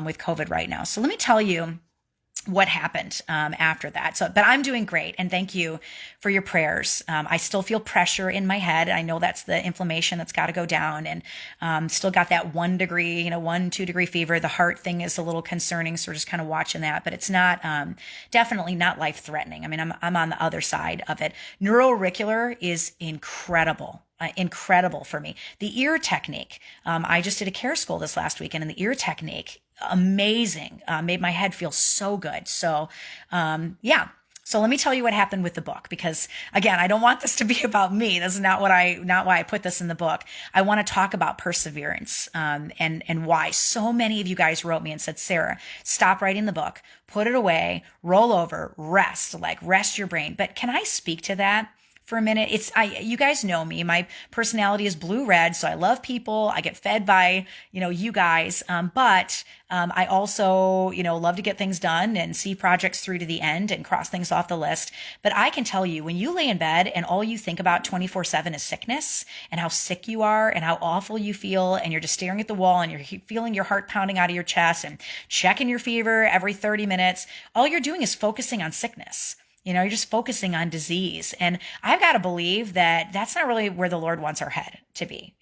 with COVID right now. So let me tell you what happened after that. But I'm doing great. And thank you for your prayers. I still feel pressure in my head. I know that's the inflammation that's got to go down, and still got that 1 degree, 1-2 degree fever. The heart thing is a little concerning. So we're just kind of watching that, but it's not, definitely not life threatening. I mean, I'm on the other side of it. Neuroauricular is incredible. Incredible for me. The ear technique. I just did a care school this last weekend, and the ear technique, amazing. Made my head feel so good. So, yeah. So let me tell you what happened with the book, because again, I don't want this to be about me. This is not why I put this in the book. I want to talk about perseverance, and why so many of you guys wrote me and said, Sarah, stop writing the book, put it away, roll over, rest your brain. But can I speak to that for a minute? You guys know me. My personality is blue-red, so I love people. I get fed by, you guys. But I also, love to get things done and see projects through to the end and cross things off the list. But I can tell you, when you lay in bed and all you think about 24/7 is sickness and how sick you are and how awful you feel, and you're just staring at the wall and you're feeling your heart pounding out of your chest and checking your fever every 30 minutes, all you're doing is focusing on sickness. You're just focusing on disease. And I've got to believe that that's not really where the Lord wants our head to be,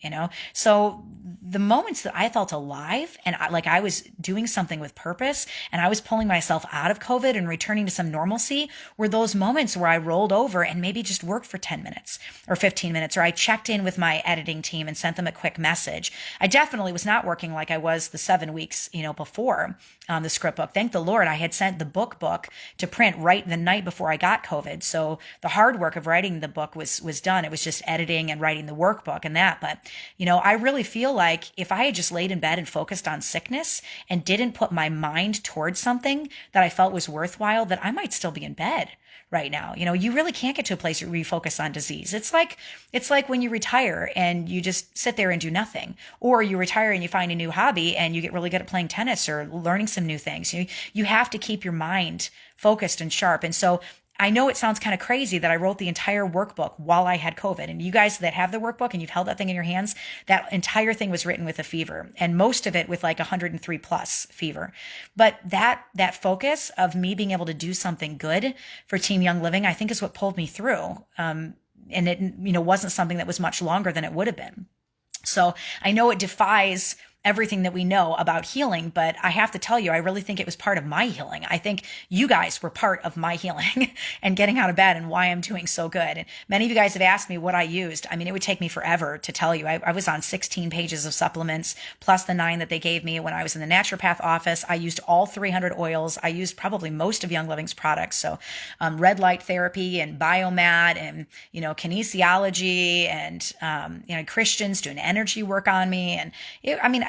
So the moments that I felt alive and I was doing something with purpose and I was pulling myself out of COVID and returning to some normalcy were those moments where I rolled over and maybe just worked for 10 minutes or 15 minutes, or I checked in with my editing team and sent them a quick message. I definitely was not working like I was the 7 weeks, before the Scriptbook. Thank the Lord, I had sent the book to print right the night before I got COVID. So the hard work of writing the book was done. It was just editing and writing the workbook, and that. But, I really feel like if I had just laid in bed and focused on sickness and didn't put my mind towards something that I felt was worthwhile, that I might still be in bed right now. You really can't get to a place where you focus on disease. It's like when you retire and you just sit there and do nothing, or you retire and you find a new hobby and you get really good at playing tennis or learning some new things. You have to keep your mind focused and sharp. And so I know it sounds kind of crazy that I wrote the entire workbook while I had COVID. And you guys that have the workbook and you've held that thing in your hands, that entire thing was written with a fever, and most of it with like 103 plus fever. But that focus of me being able to do something good for Team Young Living, I think is what pulled me through. And it, wasn't something that was much longer than it would have been. So I know it defies everything that we know about healing, but I have to tell you, I really think it was part of my healing. I think you guys were part of my healing and getting out of bed and why I'm doing so good. And many of you guys have asked me what I used. I mean, it would take me forever to tell you. I was on 16 pages of supplements plus the 9 that they gave me when I was in the naturopath office. I used all 300 oils. I used probably most of Young Living's products. So red light therapy and biomat and, kinesiology and, Christians doing energy work on me. And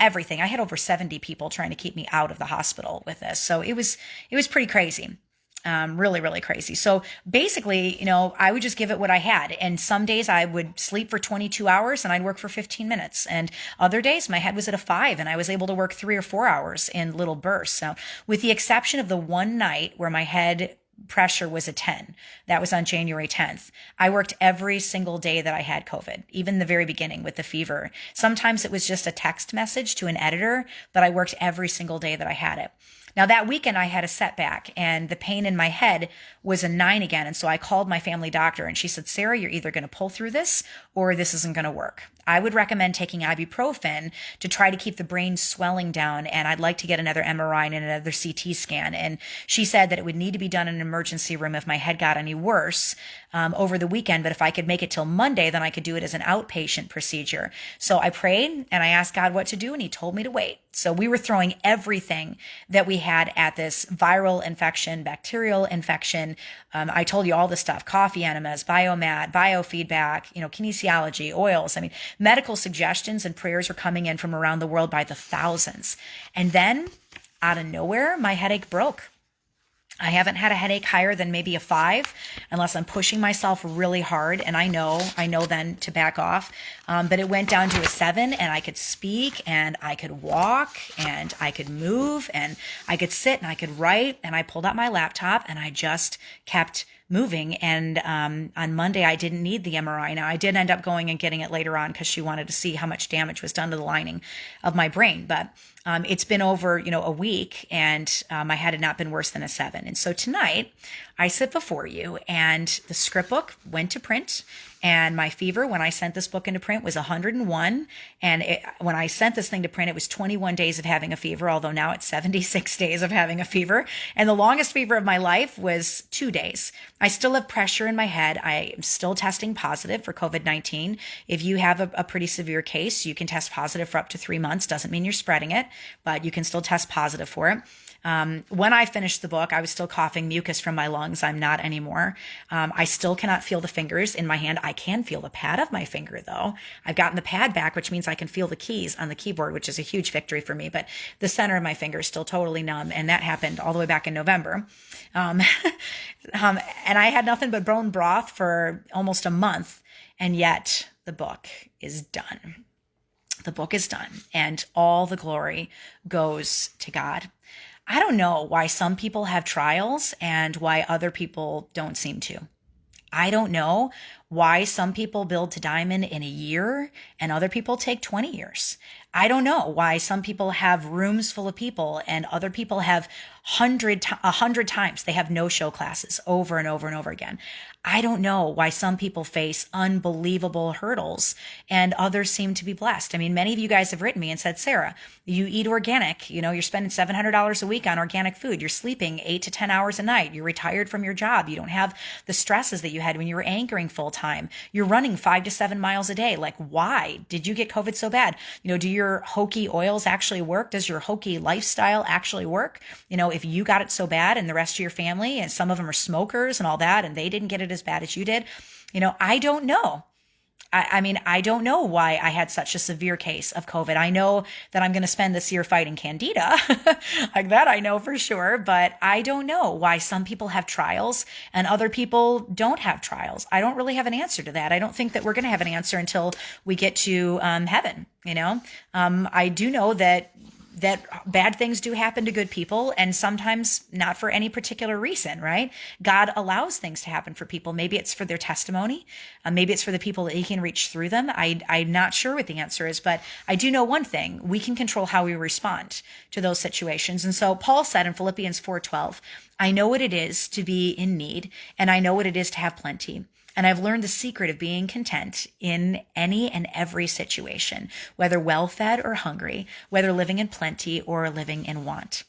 everything. I had over 70 people trying to keep me out of the hospital with this. So it was pretty crazy. Really, really crazy. So basically, I would just give it what I had. And some days I would sleep for 22 hours and I'd work for 15 minutes. And other days my head was at a 5 and I was able to work 3 or 4 hours in little bursts. So with the exception of the one night where my head pressure was a 10. That was on January 10th. I worked every single day that I had COVID, even the very beginning with the fever. Sometimes it was just a text message to an editor, but I worked every single day that I had it. Now that weekend I had a setback and the pain in my head was a 9 again. And so I called my family doctor and she said, Sarah, you're either going to pull through this or this isn't going to work. I would recommend taking ibuprofen to try to keep the brain swelling down. And I'd like to get another MRI and another CT scan. And she said that it would need to be done in an emergency room if my head got any worse over the weekend. But if I could make it till Monday, then I could do it as an outpatient procedure. So I prayed and I asked God what to do. And he told me to wait. So we were throwing everything that we had at this viral infection, bacterial infection. I told you all the stuff, coffee enemas, biomat, biofeedback, kinesiology, oils. Medical suggestions and prayers were coming in from around the world by the thousands. And then out of nowhere, my headache broke. I haven't had a headache higher than maybe a 5 unless I'm pushing myself really hard. And I know then to back off. But it went down to a 7 and I could speak and I could walk and I could move and I could sit and I could write. And I pulled out my laptop and I just kept moving. And on Monday, I didn't need the MRI. Now, I did end up going and getting it later on because she wanted to see how much damage was done to the lining of my brain. But it's been over, a week and my head had not been worse than a 7. And so tonight I sit before you and the Scriptbook went to print. And my fever, when I sent this book into print, was 101. And when I sent this thing to print, it was 21 days of having a fever, although now it's 76 days of having a fever. And the longest fever of my life was 2 days. I still have pressure in my head. I am still testing positive for COVID-19. If you have a pretty severe case, you can test positive for up to 3 months. Doesn't mean you're spreading it, but you can still test positive for it. When I finished the book, I was still coughing mucus from my lungs. I'm not anymore. I still cannot feel the fingers in my hand. I can feel the pad of my finger though. I've gotten the pad back, which means I can feel the keys on the keyboard, which is a huge victory for me. But the center of my finger is still totally numb. And that happened all the way back in November. And I had nothing but bone broth for almost a month. And yet the book is done. The book is done. And all the glory goes to God. I don't know why some people have trials and why other people don't seem to. I don't know why some people build to diamond in a year and other people take 20 years. I don't know why some people have rooms full of people and other people have 100 times. They have no-show classes over and over and over again. I don't know why some people face unbelievable hurdles and others seem to be blessed. Many of you guys have written me and said, Sarah, you eat organic. You're spending $700 a week on organic food. You're sleeping 8 to 10 hours a night. You're retired from your job. You don't have the stresses that you had when you were anchoring full time. You're running 5 to 7 miles a day. Like, why did you get COVID so bad? Do your hokey oils actually work? Does your hokey lifestyle actually work? If you got it so bad and the rest of your family, and some of them are smokers and all that, and they didn't get it as bad as you did, I don't know. I mean, I don't know why I had such a severe case of COVID. I know that I'm going to spend this year fighting Candida. Like that, I know for sure. But I don't know why some people have trials and other people don't have trials. I don't really have an answer to that. I don't think that we're going to have an answer until we get to heaven. I do know that bad things do happen to good people, and sometimes not for any particular reason, right? God allows things to happen for people. Maybe it's for their testimony. Maybe it's for the people that he can reach through them. I'm not sure what the answer is, but I do know one thing. We can control how we respond to those situations. And so Paul said in Philippians 4:12, I know what it is to be in need, and I know what it is to have plenty. And I've learned the secret of being content in any and every situation, whether well-fed or hungry, whether living in plenty or living in want.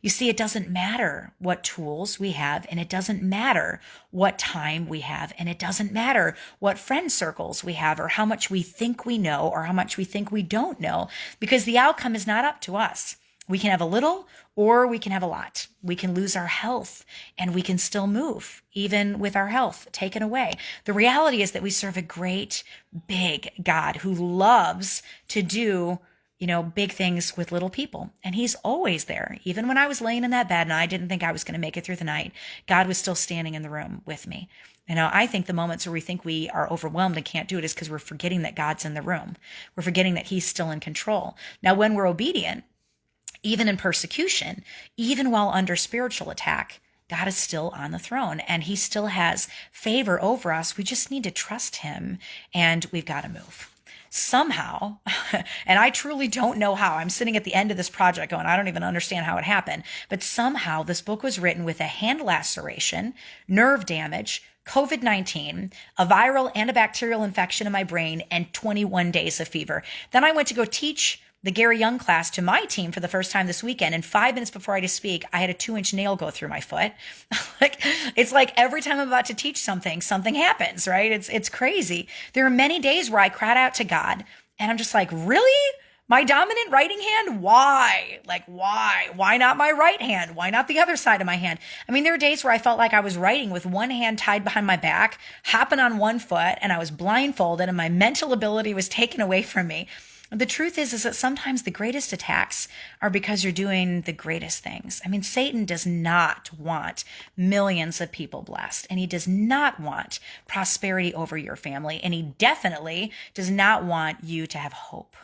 You see, it doesn't matter what tools we have, and it doesn't matter what time we have, and it doesn't matter what friend circles we have, or how much we think we know, or how much we think we don't know, because the outcome is not up to us. We can have a little or we can have a lot. We can lose our health and we can still move, even with our health taken away. The reality is that we serve a great, big God who loves to do, big things with little people. And he's always there. Even when I was laying in that bed and I didn't think I was going to make it through the night, God was still standing in the room with me. I think the moments where we think we are overwhelmed and can't do it is because we're forgetting that God's in the room. We're forgetting that he's still in control. Now, when we're obedient, even in persecution, even while under spiritual attack, God is still on the throne and he still has favor over us. We just need to trust him and we've got to move. Somehow, and I truly don't know how, I'm sitting at the end of this project going, I don't even understand how it happened, but somehow this book was written with a hand laceration, nerve damage, COVID-19, a viral and a bacterial infection in my brain, and 21 days of fever. Then I went to go teach the Gary Young class to my team for the first time this weekend. And 5 minutes before I had to speak, I had a 2-inch nail go through my foot. It's like every time I'm about to teach something happens, right? It's crazy. There are many days where I cried out to God and I'm just like, really? My dominant writing hand? Why? Why? Why not my right hand? Why not the other side of my hand? I mean, there are days where I felt like I was writing with one hand tied behind my back, hopping on one foot, and I was blindfolded and my mental ability was taken away from me. The truth is that sometimes the greatest attacks are because you're doing the greatest things. I mean, Satan does not want millions of people blessed, and he does not want prosperity over your family, and he definitely does not want you to have hope.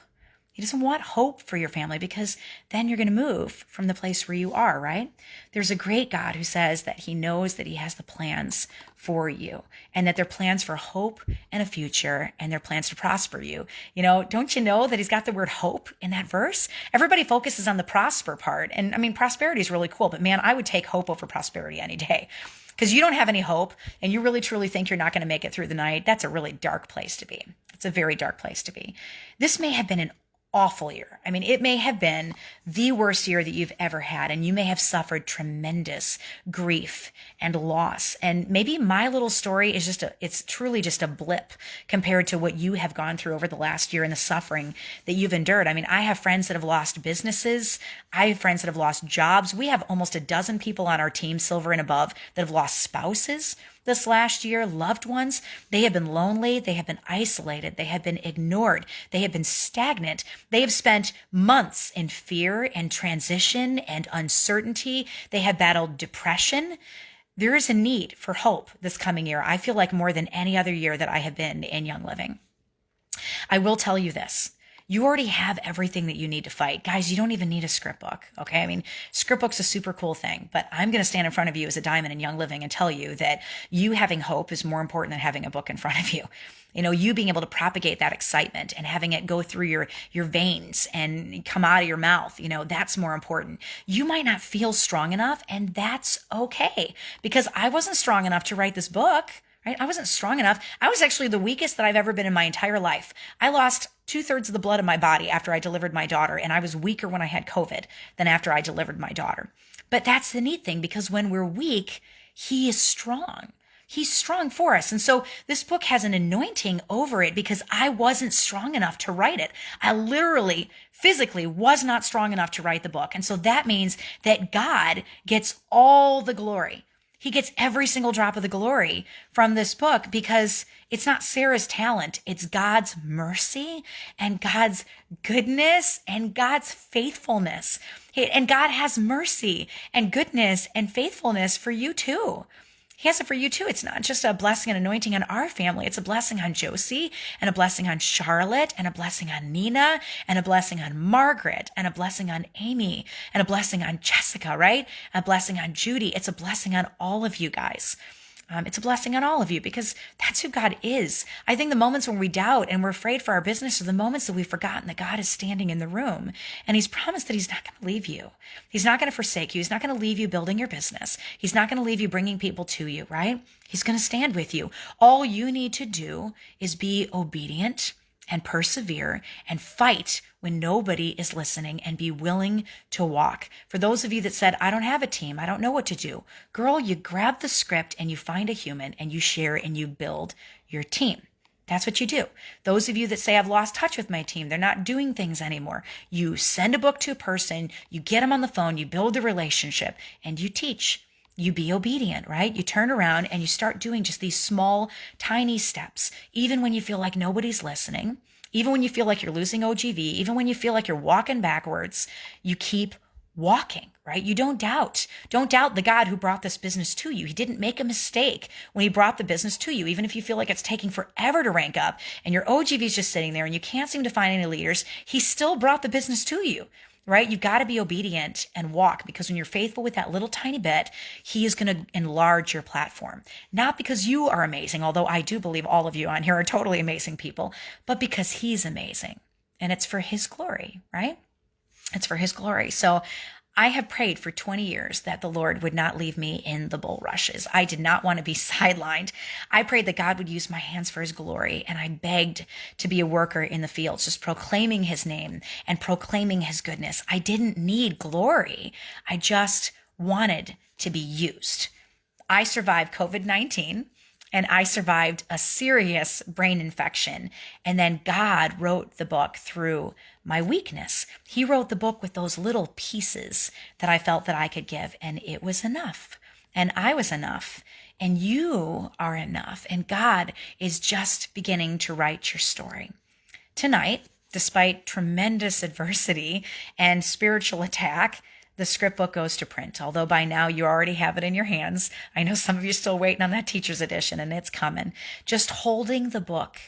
He doesn't want hope for your family because then you're going to move from the place where you are, right? There's a great God who says that he knows that he has the plans for you and that they're plans for hope and a future and they're plans to prosper you. Don't you know that he's got the word hope in that verse? Everybody focuses on the prosper part. And I mean, prosperity is really cool, but man, I would take hope over prosperity any day. Because you don't have any hope and you really truly think you're not going to make it through the night. That's a really dark place to be. It's a very dark place to be. This may have been an awful year. I mean, it may have been the worst year that you've ever had, and you may have suffered tremendous grief and loss. And maybe my little story is it's truly just a blip compared to what you have gone through over the last year and the suffering that you've endured. I mean, I have friends that have lost businesses. I have friends that have lost jobs. We have almost a dozen people on our team, silver and above, that have lost spouses this last year, loved ones. They have been lonely. They have been isolated. They have been ignored. They have been stagnant. They have spent months in fear and transition and uncertainty. They have battled depression. There is a need for hope this coming year. I feel like more than any other year that I have been in Young Living. I will tell you this. You already have everything that you need to fight. Guys, you don't even need a script book, okay? I mean, script book's a super cool thing, but I'm going to stand in front of you as a diamond in Young Living and tell you that you having hope is more important than having a book in front of you. You being able to propagate that excitement and having it go through your veins and come out of your mouth, that's more important. You might not feel strong enough, and that's okay, because I wasn't strong enough to write this book. Right? I wasn't strong enough. I was actually the weakest that I've ever been in my entire life. I lost 2/3 of the blood in my body after I delivered my daughter, and I was weaker when I had COVID than after I delivered my daughter. But that's the neat thing, because when we're weak, he is strong. He's strong for us. And so this book has an anointing over it because I wasn't strong enough to write it. I literally, physically was not strong enough to write the book. And so that means that God gets all the glory. He gets every single drop of the glory from this book because it's not Sarah's talent. It's God's mercy and God's goodness and God's faithfulness. And God has mercy and goodness and faithfulness for you too. He has it for you too. It's not just a blessing and anointing on our family. It's a blessing on Josie and a blessing on Charlotte and a blessing on Nina and a blessing on Margaret and a blessing on Amy and a blessing on Jessica, right? A blessing on Judy. It's a blessing on all of you guys. It's a blessing on all of you because that's who God is. I think the moments when we doubt and we're afraid for our business are the moments that we've forgotten that God is standing in the room and he's promised that he's not going to leave you. He's not going to forsake you. He's not going to leave you building your business. He's not going to leave you bringing people to you, right? He's going to stand with you. All you need to do is be obedient and persevere and fight when nobody is listening and be willing to walk. For those of you that said, I don't have a team, I don't know what to do. Girl, you grab the script and you find a human and you share and you build your team. That's what you do. Those of you that say, I've lost touch with my team, they're not doing things anymore. You send a book to a person, you get them on the phone, you build a relationship and you teach. You be obedient, right? You turn around and you start doing just these small, tiny steps, even when you feel like nobody's listening, even when you feel like you're losing OGV, even when you feel like you're walking backwards, you keep walking, right? You don't doubt. Don't doubt the God who brought this business to you. He didn't make a mistake when he brought the business to you. Even if you feel like it's taking forever to rank up and your OGV is just sitting there and you can't seem to find any leaders, he still brought the business to you. Right? You've got to be obedient and walk because when you're faithful with that little tiny bit, he is going to enlarge your platform. Not because you are amazing, although I do believe all of you on here are totally amazing people, but because he's amazing. And it's for his glory, right? It's for his glory. So I have prayed for 20 years that the Lord would not leave me in the bulrushes. I did not want to be sidelined. I prayed that God would use my hands for his glory, and I begged to be a worker in the fields, just proclaiming his name and proclaiming his goodness. I didn't need glory. I just wanted to be used. I survived COVID-19. And I survived a serious brain infection. And then God wrote the book through my weakness. He wrote the book with those little pieces that I felt that I could give. And it was enough. And I was enough. And you are enough. And God is just beginning to write your story. Tonight, despite tremendous adversity and spiritual attack, the Scriptbook goes to print, although by now you already have it in your hands. I know some of you are still waiting on that teacher's edition, and it's coming. Just holding the book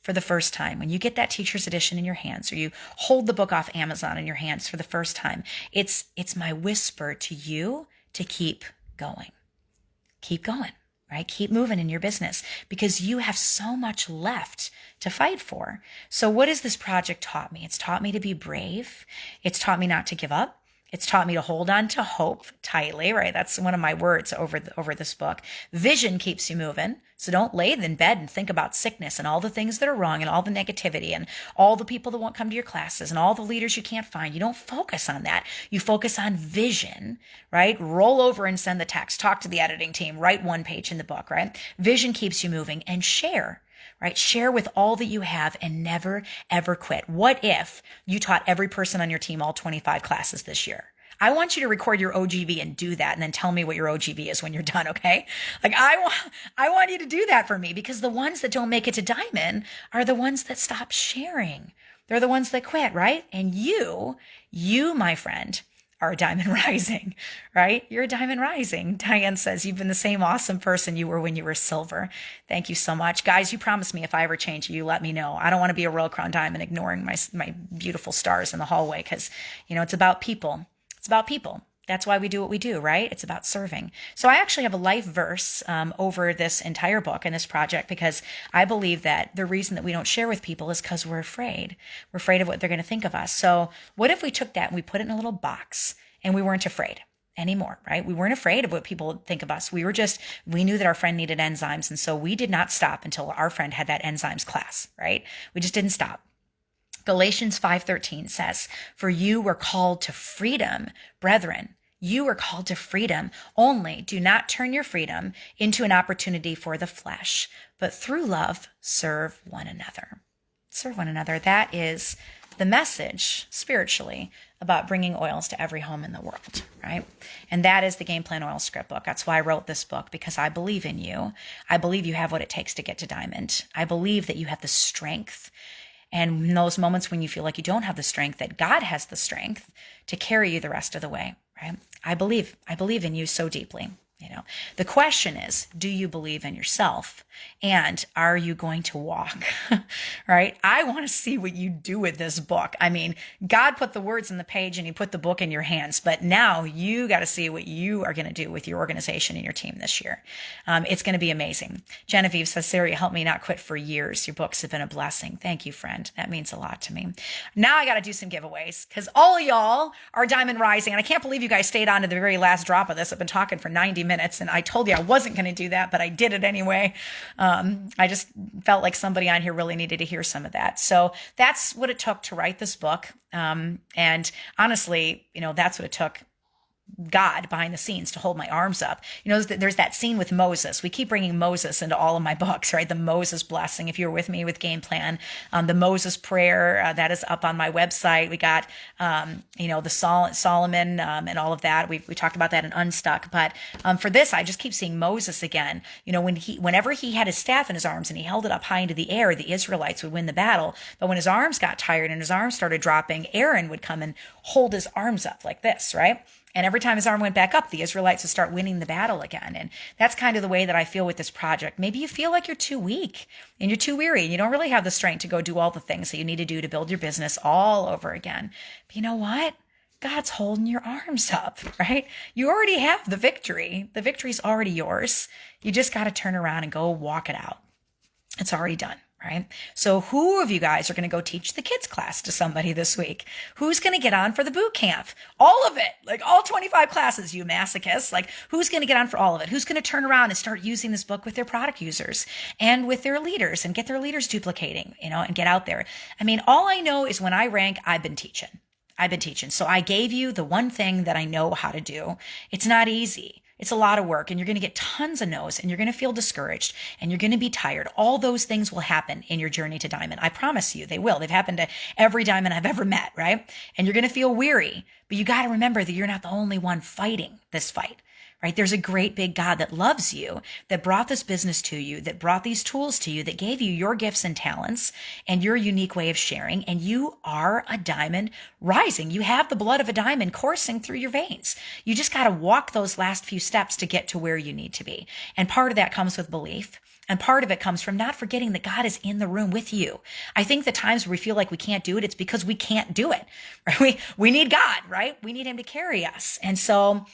for the first time, when you get that teacher's edition in your hands, or you hold the book off Amazon in your hands for the first time, it's my whisper to you to keep going. Keep going, right? Keep moving in your business because you have so much left to fight for. So what has this project taught me? It's taught me to be brave. It's taught me not to give up. It's taught me to hold on to hope tightly, right? That's one of my words over this book. Vision keeps you moving. So don't lay in bed and think about sickness and all the things that are wrong and all the negativity and all the people that won't come to your classes and all the leaders you can't find. You don't focus on that. You focus on vision, right? Roll over and send the text. Talk to the editing team. Write one page in the book, right? Vision keeps you moving, and share. Right? Share with all that you have and never, ever quit. What if you taught every person on your team all 25 classes this year? I want you to record your OGV and do that and then tell me what your OGV is when you're done, okay? Like I want you to do that for me because the ones that don't make it to Diamond are the ones that stop sharing. They're the ones that quit, right? And you, my friend, are a diamond rising, right? You're a diamond rising. Diane says, you've been the same awesome person you were when you were silver. Thank you so much. Guys, you promised me if I ever change you let me know. I don't want to be a Royal Crown diamond ignoring my beautiful stars in the hallway because, it's about people. It's about people. That's why we do what we do, right? It's about serving. So I actually have a life verse over this entire book and this project because I believe that the reason that we don't share with people is because we're afraid. We're afraid of what they're going to think of us. So what if we took that and we put it in a little box and we weren't afraid anymore, right? We weren't afraid of what people would think of us. We knew that our friend needed enzymes. And so we did not stop until our friend had that enzymes class, right? We just didn't stop. Galatians 5:13 says, "For you were called to freedom, brethren. You are called to freedom. Only do not turn your freedom into an opportunity for the flesh, but through love, serve one another." Serve one another. That is the message spiritually about bringing oils to every home in the world, right? And that is the Game Plan Oil Scriptbook. That's why I wrote this book, because I believe in you. I believe you have what it takes to get to diamond. I believe that you have the strength. And in those moments when you feel like you don't have the strength, that God has the strength to carry you the rest of the way, right? I believe in you so deeply. The question is, do you believe in yourself? And are you going to walk? Right? I want to see what you do with this book. I mean, God put the words in the page and he put the book in your hands, but now you got to see what you are going to do with your organization and your team this year. It's going to be amazing. Genevieve says, Sarah, you helped me not quit for years. Your books have been a blessing. Thank you, friend. That means a lot to me. Now I got to do some giveaways because all of y'all are Diamond Rising. And I can't believe you guys stayed on to the very last drop of this. I've been talking for 90 minutes and I told you I wasn't going to do that, but I did it anyway. I just felt like somebody on here really needed to hear some of that. So that's what it took to write this book. And honestly, that's what it took. God behind the scenes to hold my arms up. There's that scene with Moses. We keep bringing Moses into all of my books, right? The Moses blessing. If you're with me with Game Plan, the Moses prayer, that is up on my website. We got, the Solomon, and all of that. We talked about that in Unstuck. But, for this, I just keep seeing Moses again. Whenever he had his staff in his arms and he held it up high into the air, the Israelites would win the battle. But when his arms got tired and his arms started dropping, Aaron would come and hold his arms up like this, right? And every time his arm went back up, the Israelites would start winning the battle again. And that's kind of the way that I feel with this project. Maybe you feel like you're too weak and you're too weary and you don't really have the strength to go do all the things that you need to do to build your business all over again. But you know what? God's holding your arms up, right? You already have the victory. The victory's already yours. You just got to turn around and go walk it out. It's already done. Right? So who of you guys are going to go teach the kids class to somebody this week? Who's going to get on for the boot camp? All of it, like all 25 classes, you masochists, like who's going to get on for all of it? Who's going to turn around and start using this book with their product users and with their leaders and get their leaders duplicating, and get out there. I mean, all I know is when I rank, I've been teaching. So I gave you the one thing that I know how to do. It's not easy. It's a lot of work and you're going to get tons of no's and you're going to feel discouraged and you're going to be tired. All those things will happen in your journey to diamond. I promise you they will. They've happened to every diamond I've ever met, right? And you're going to feel weary, but you got to remember that you're not the only one fighting this fight. Right? There's a great big God that loves you, that brought this business to you, that brought these tools to you, that gave you your gifts and talents and your unique way of sharing. And you are a diamond rising. You have the blood of a diamond coursing through your veins. You just got to walk those last few steps to get to where you need to be. And part of that comes with belief. And part of it comes from not forgetting that God is in the room with you. I think the times where we feel like we can't do it, it's because we can't do it. Right? We need God, right? We need him to carry us. And so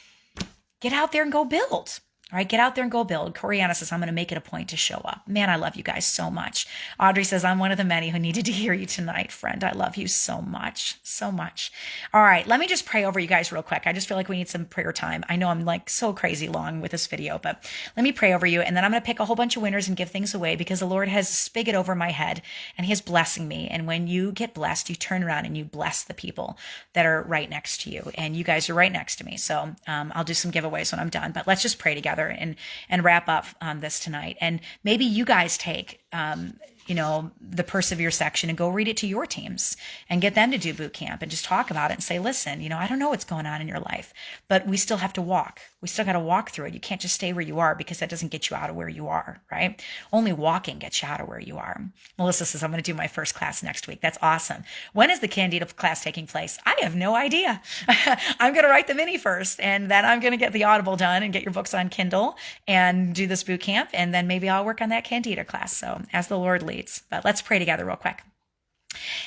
get out there and go build. All right, get out there and go build. Coriana says, I'm going to make it a point to show up. Man, I love you guys so much. Audrey says, I'm one of the many who needed to hear you tonight, friend. I love you so much, so much. All right, let me just pray over you guys real quick. I just feel like we need some prayer time. I know I'm like so crazy long with this video, but let me pray over you. And then I'm going to pick a whole bunch of winners and give things away because the Lord has a spigot over my head and he is blessing me. And when you get blessed, you turn around and you bless the people that are right next to you. And you guys are right next to me. So I'll do some giveaways when I'm done, but let's just pray together and wrap up this tonight. And maybe you guys take the persevere section and go read it to your teams and get them to do boot camp and just talk about it and say, listen, I don't know what's going on in your life, but we still have to walk. We still got to walk through it. You can't just stay where you are because that doesn't get you out of where you are, right? Only walking gets you out of where you are. Melissa says, I'm going to do my first class next week. That's awesome. When is the Candida class taking place? I have no idea. I'm going to write the mini first and then I'm going to get the Audible done and get your books on Kindle and do this boot camp. And then maybe I'll work on that Candida class. So as the Lord leads, but let's pray together real quick.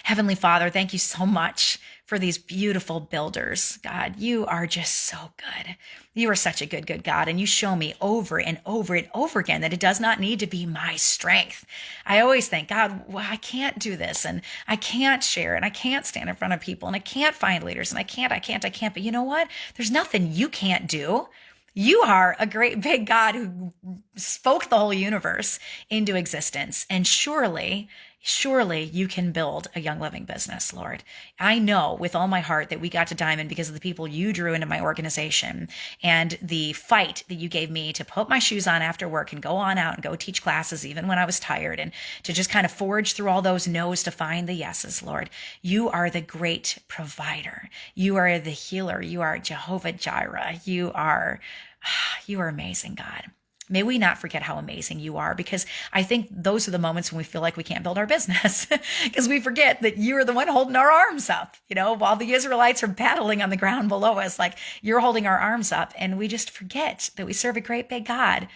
Heavenly Father, thank you so much for these beautiful builders. God, you are just so good. You are such a good, good God. And you show me over and over and over again that it does not need to be my strength. I always think, God, well, I can't do this and I can't share and I can't stand in front of people and I can't find leaders and I can't. But you know what? There's nothing you can't do. You are a great big God who spoke the whole universe into existence. And surely Surely you can build a Young Living business, Lord. I know with all my heart that we got to Diamond because of the people you drew into my organization and the fight that you gave me to put my shoes on after work and go on out and go teach classes even when I was tired, and to just kind of forge through all those no's to find the yeses, Lord. You are the great provider. You are the healer. You are Jehovah Jireh. You are amazing, God. May we not forget how amazing you are, because I think those are the moments when we feel like we can't build our business because we forget that you are the one holding our arms up, while the Israelites are battling on the ground below us, like you're holding our arms up, and we just forget that we serve a great big God.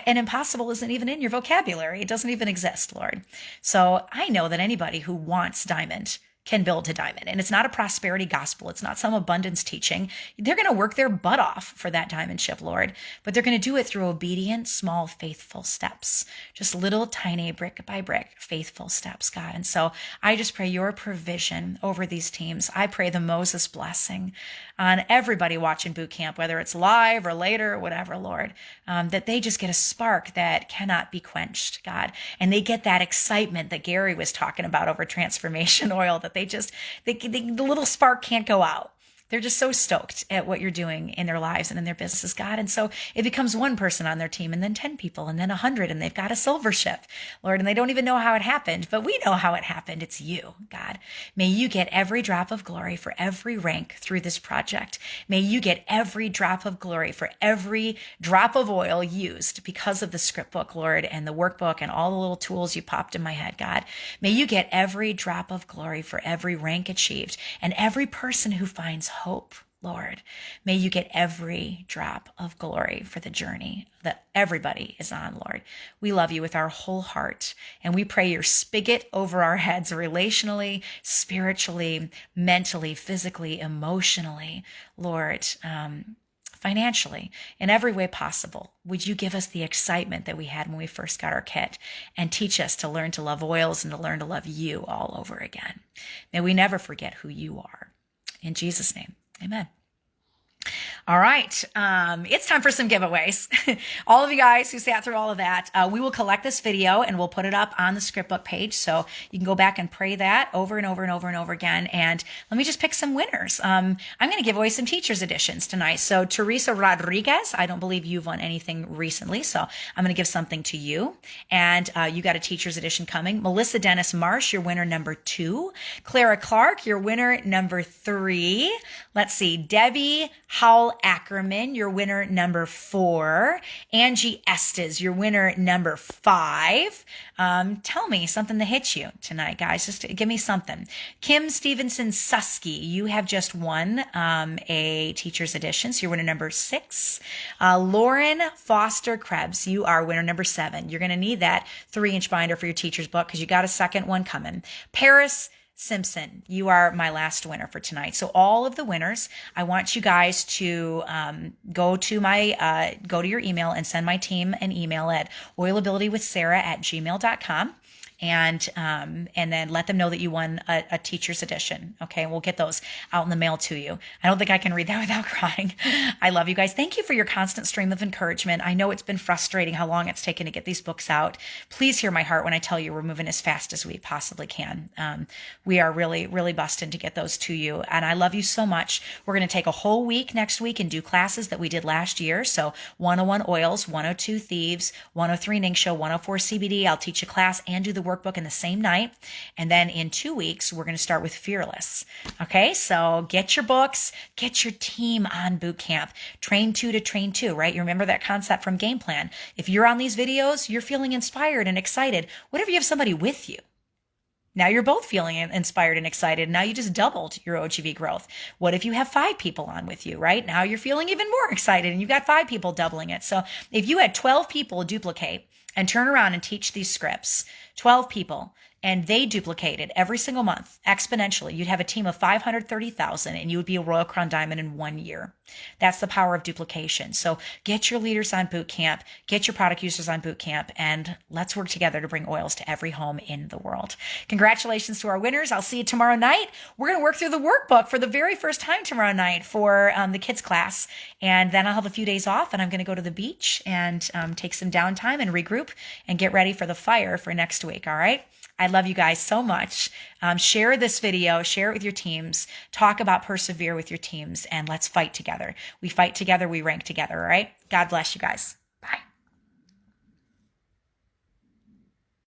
And impossible isn't even in your vocabulary. It doesn't even exist, Lord. So I know that anybody who wants Diamond can build to Diamond. And it's not a prosperity gospel. It's not some abundance teaching. They're going to work their butt off for that diamond ship, Lord, but they're going to do it through obedient, small, faithful steps, just little tiny brick by brick, faithful steps, God. And so I just pray your provision over these teams. I pray the Moses blessing on everybody watching boot camp, whether it's live or later or whatever, Lord, that they just get a spark that cannot be quenched, God. And they get that excitement that Gary was talking about over transformation oil, that the little spark can't go out. They're just so stoked at what you're doing in their lives and in their businesses, God. And so it becomes one person on their team, and then 10 people, and then 100, and they've got a silver ship, Lord, and they don't even know how it happened, but we know how it happened. It's you, God. May you get every drop of glory for every rank through this project. May you get every drop of glory for every drop of oil used because of the Scriptbook, Lord, and the workbook and all the little tools you popped in my head, God. May you get every drop of glory for every rank achieved and every person who finds hope, Lord. May you get every drop of glory for the journey that everybody is on, Lord. We love you with our whole heart, and we pray your spigot over our heads relationally, spiritually, mentally, physically, emotionally, Lord, financially, in every way possible. Would you give us the excitement that we had when we first got our kit, and teach us to learn to love oils and to learn to love you all over again. May we never forget who you are. In Jesus' name, amen. All right. It's time for some giveaways. All of you guys who sat through all of that, we will collect this video and we'll put it up on the Scriptbook page. So you can go back and pray that over and over and over and over again. And let me just pick some winners. I'm going to give away some teacher's editions tonight. So Teresa Rodriguez, I don't believe you've won anything recently, so I'm going to give something to you. And you got a teacher's edition coming. Melissa Dennis Marsh, your winner number 2. Clara Clark, your winner number 3. Let's see. Debbie Howell Ackerman, your winner number 4. Angie Estes, your winner number 5. Tell me something that hits you tonight, guys. Just give me something. Kim Stevenson Susky, you have just won a teacher's edition, so you're winner number 6. Lauren Foster Krebs, you are winner number 7. You're going to need that 3-inch binder for your teacher's book because you got a second one coming. Paris Simpson, you are my last winner for tonight. So all of the winners, I want you guys to go to your email and send my team an email at oilabilitywithsarah@gmail.com. And then let them know that you won a teacher's edition. Okay. We'll get those out in the mail to you. I don't think I can read that without crying. I love you guys. Thank you for your constant stream of encouragement. I know it's been frustrating how long it's taken to get these books out. Please hear my heart when I tell you we're moving as fast as we possibly can. We are really, really busting to get those to you. And I love you so much. We're going to take a whole week next week and do classes that we did last year. So 101 Oils, 102 Thieves, 103 Ningxia, 104 CBD. I'll teach a class and do the workbook in the same night. And then in 2 weeks, we're going to start with Fearless. Okay. So get your books, get your team on boot camp, train 2 to train 2, right? You remember that concept from Game Plan. If you're on these videos, you're feeling inspired and excited. What if you have somebody with you? Now you're both feeling inspired and excited. Now you just doubled your OGV growth. What if you have 5 people on with you, right? Now you're feeling even more excited and you've got 5 people doubling it. So if you had 12 people duplicate and turn around and teach these scripts, 12 people, and they duplicated every single month exponentially, you'd have a team of 530,000 and you would be a Royal Crown Diamond in 1 year. That's the power of duplication. So get your leaders on boot camp, get your product users on boot camp, and let's work together to bring oils to every home in the world. Congratulations to our winners. I'll see you tomorrow night. We're going to work through the workbook for the very first time tomorrow night for the kids class. And then I'll have a few days off and I'm going to go to the beach and take some downtime and regroup and get ready for the fire for next week. All right. I love you guys so much. Share this video, share it with your teams, talk about persevere with your teams, and let's fight together. We fight together, we rank together, all right? God bless you guys.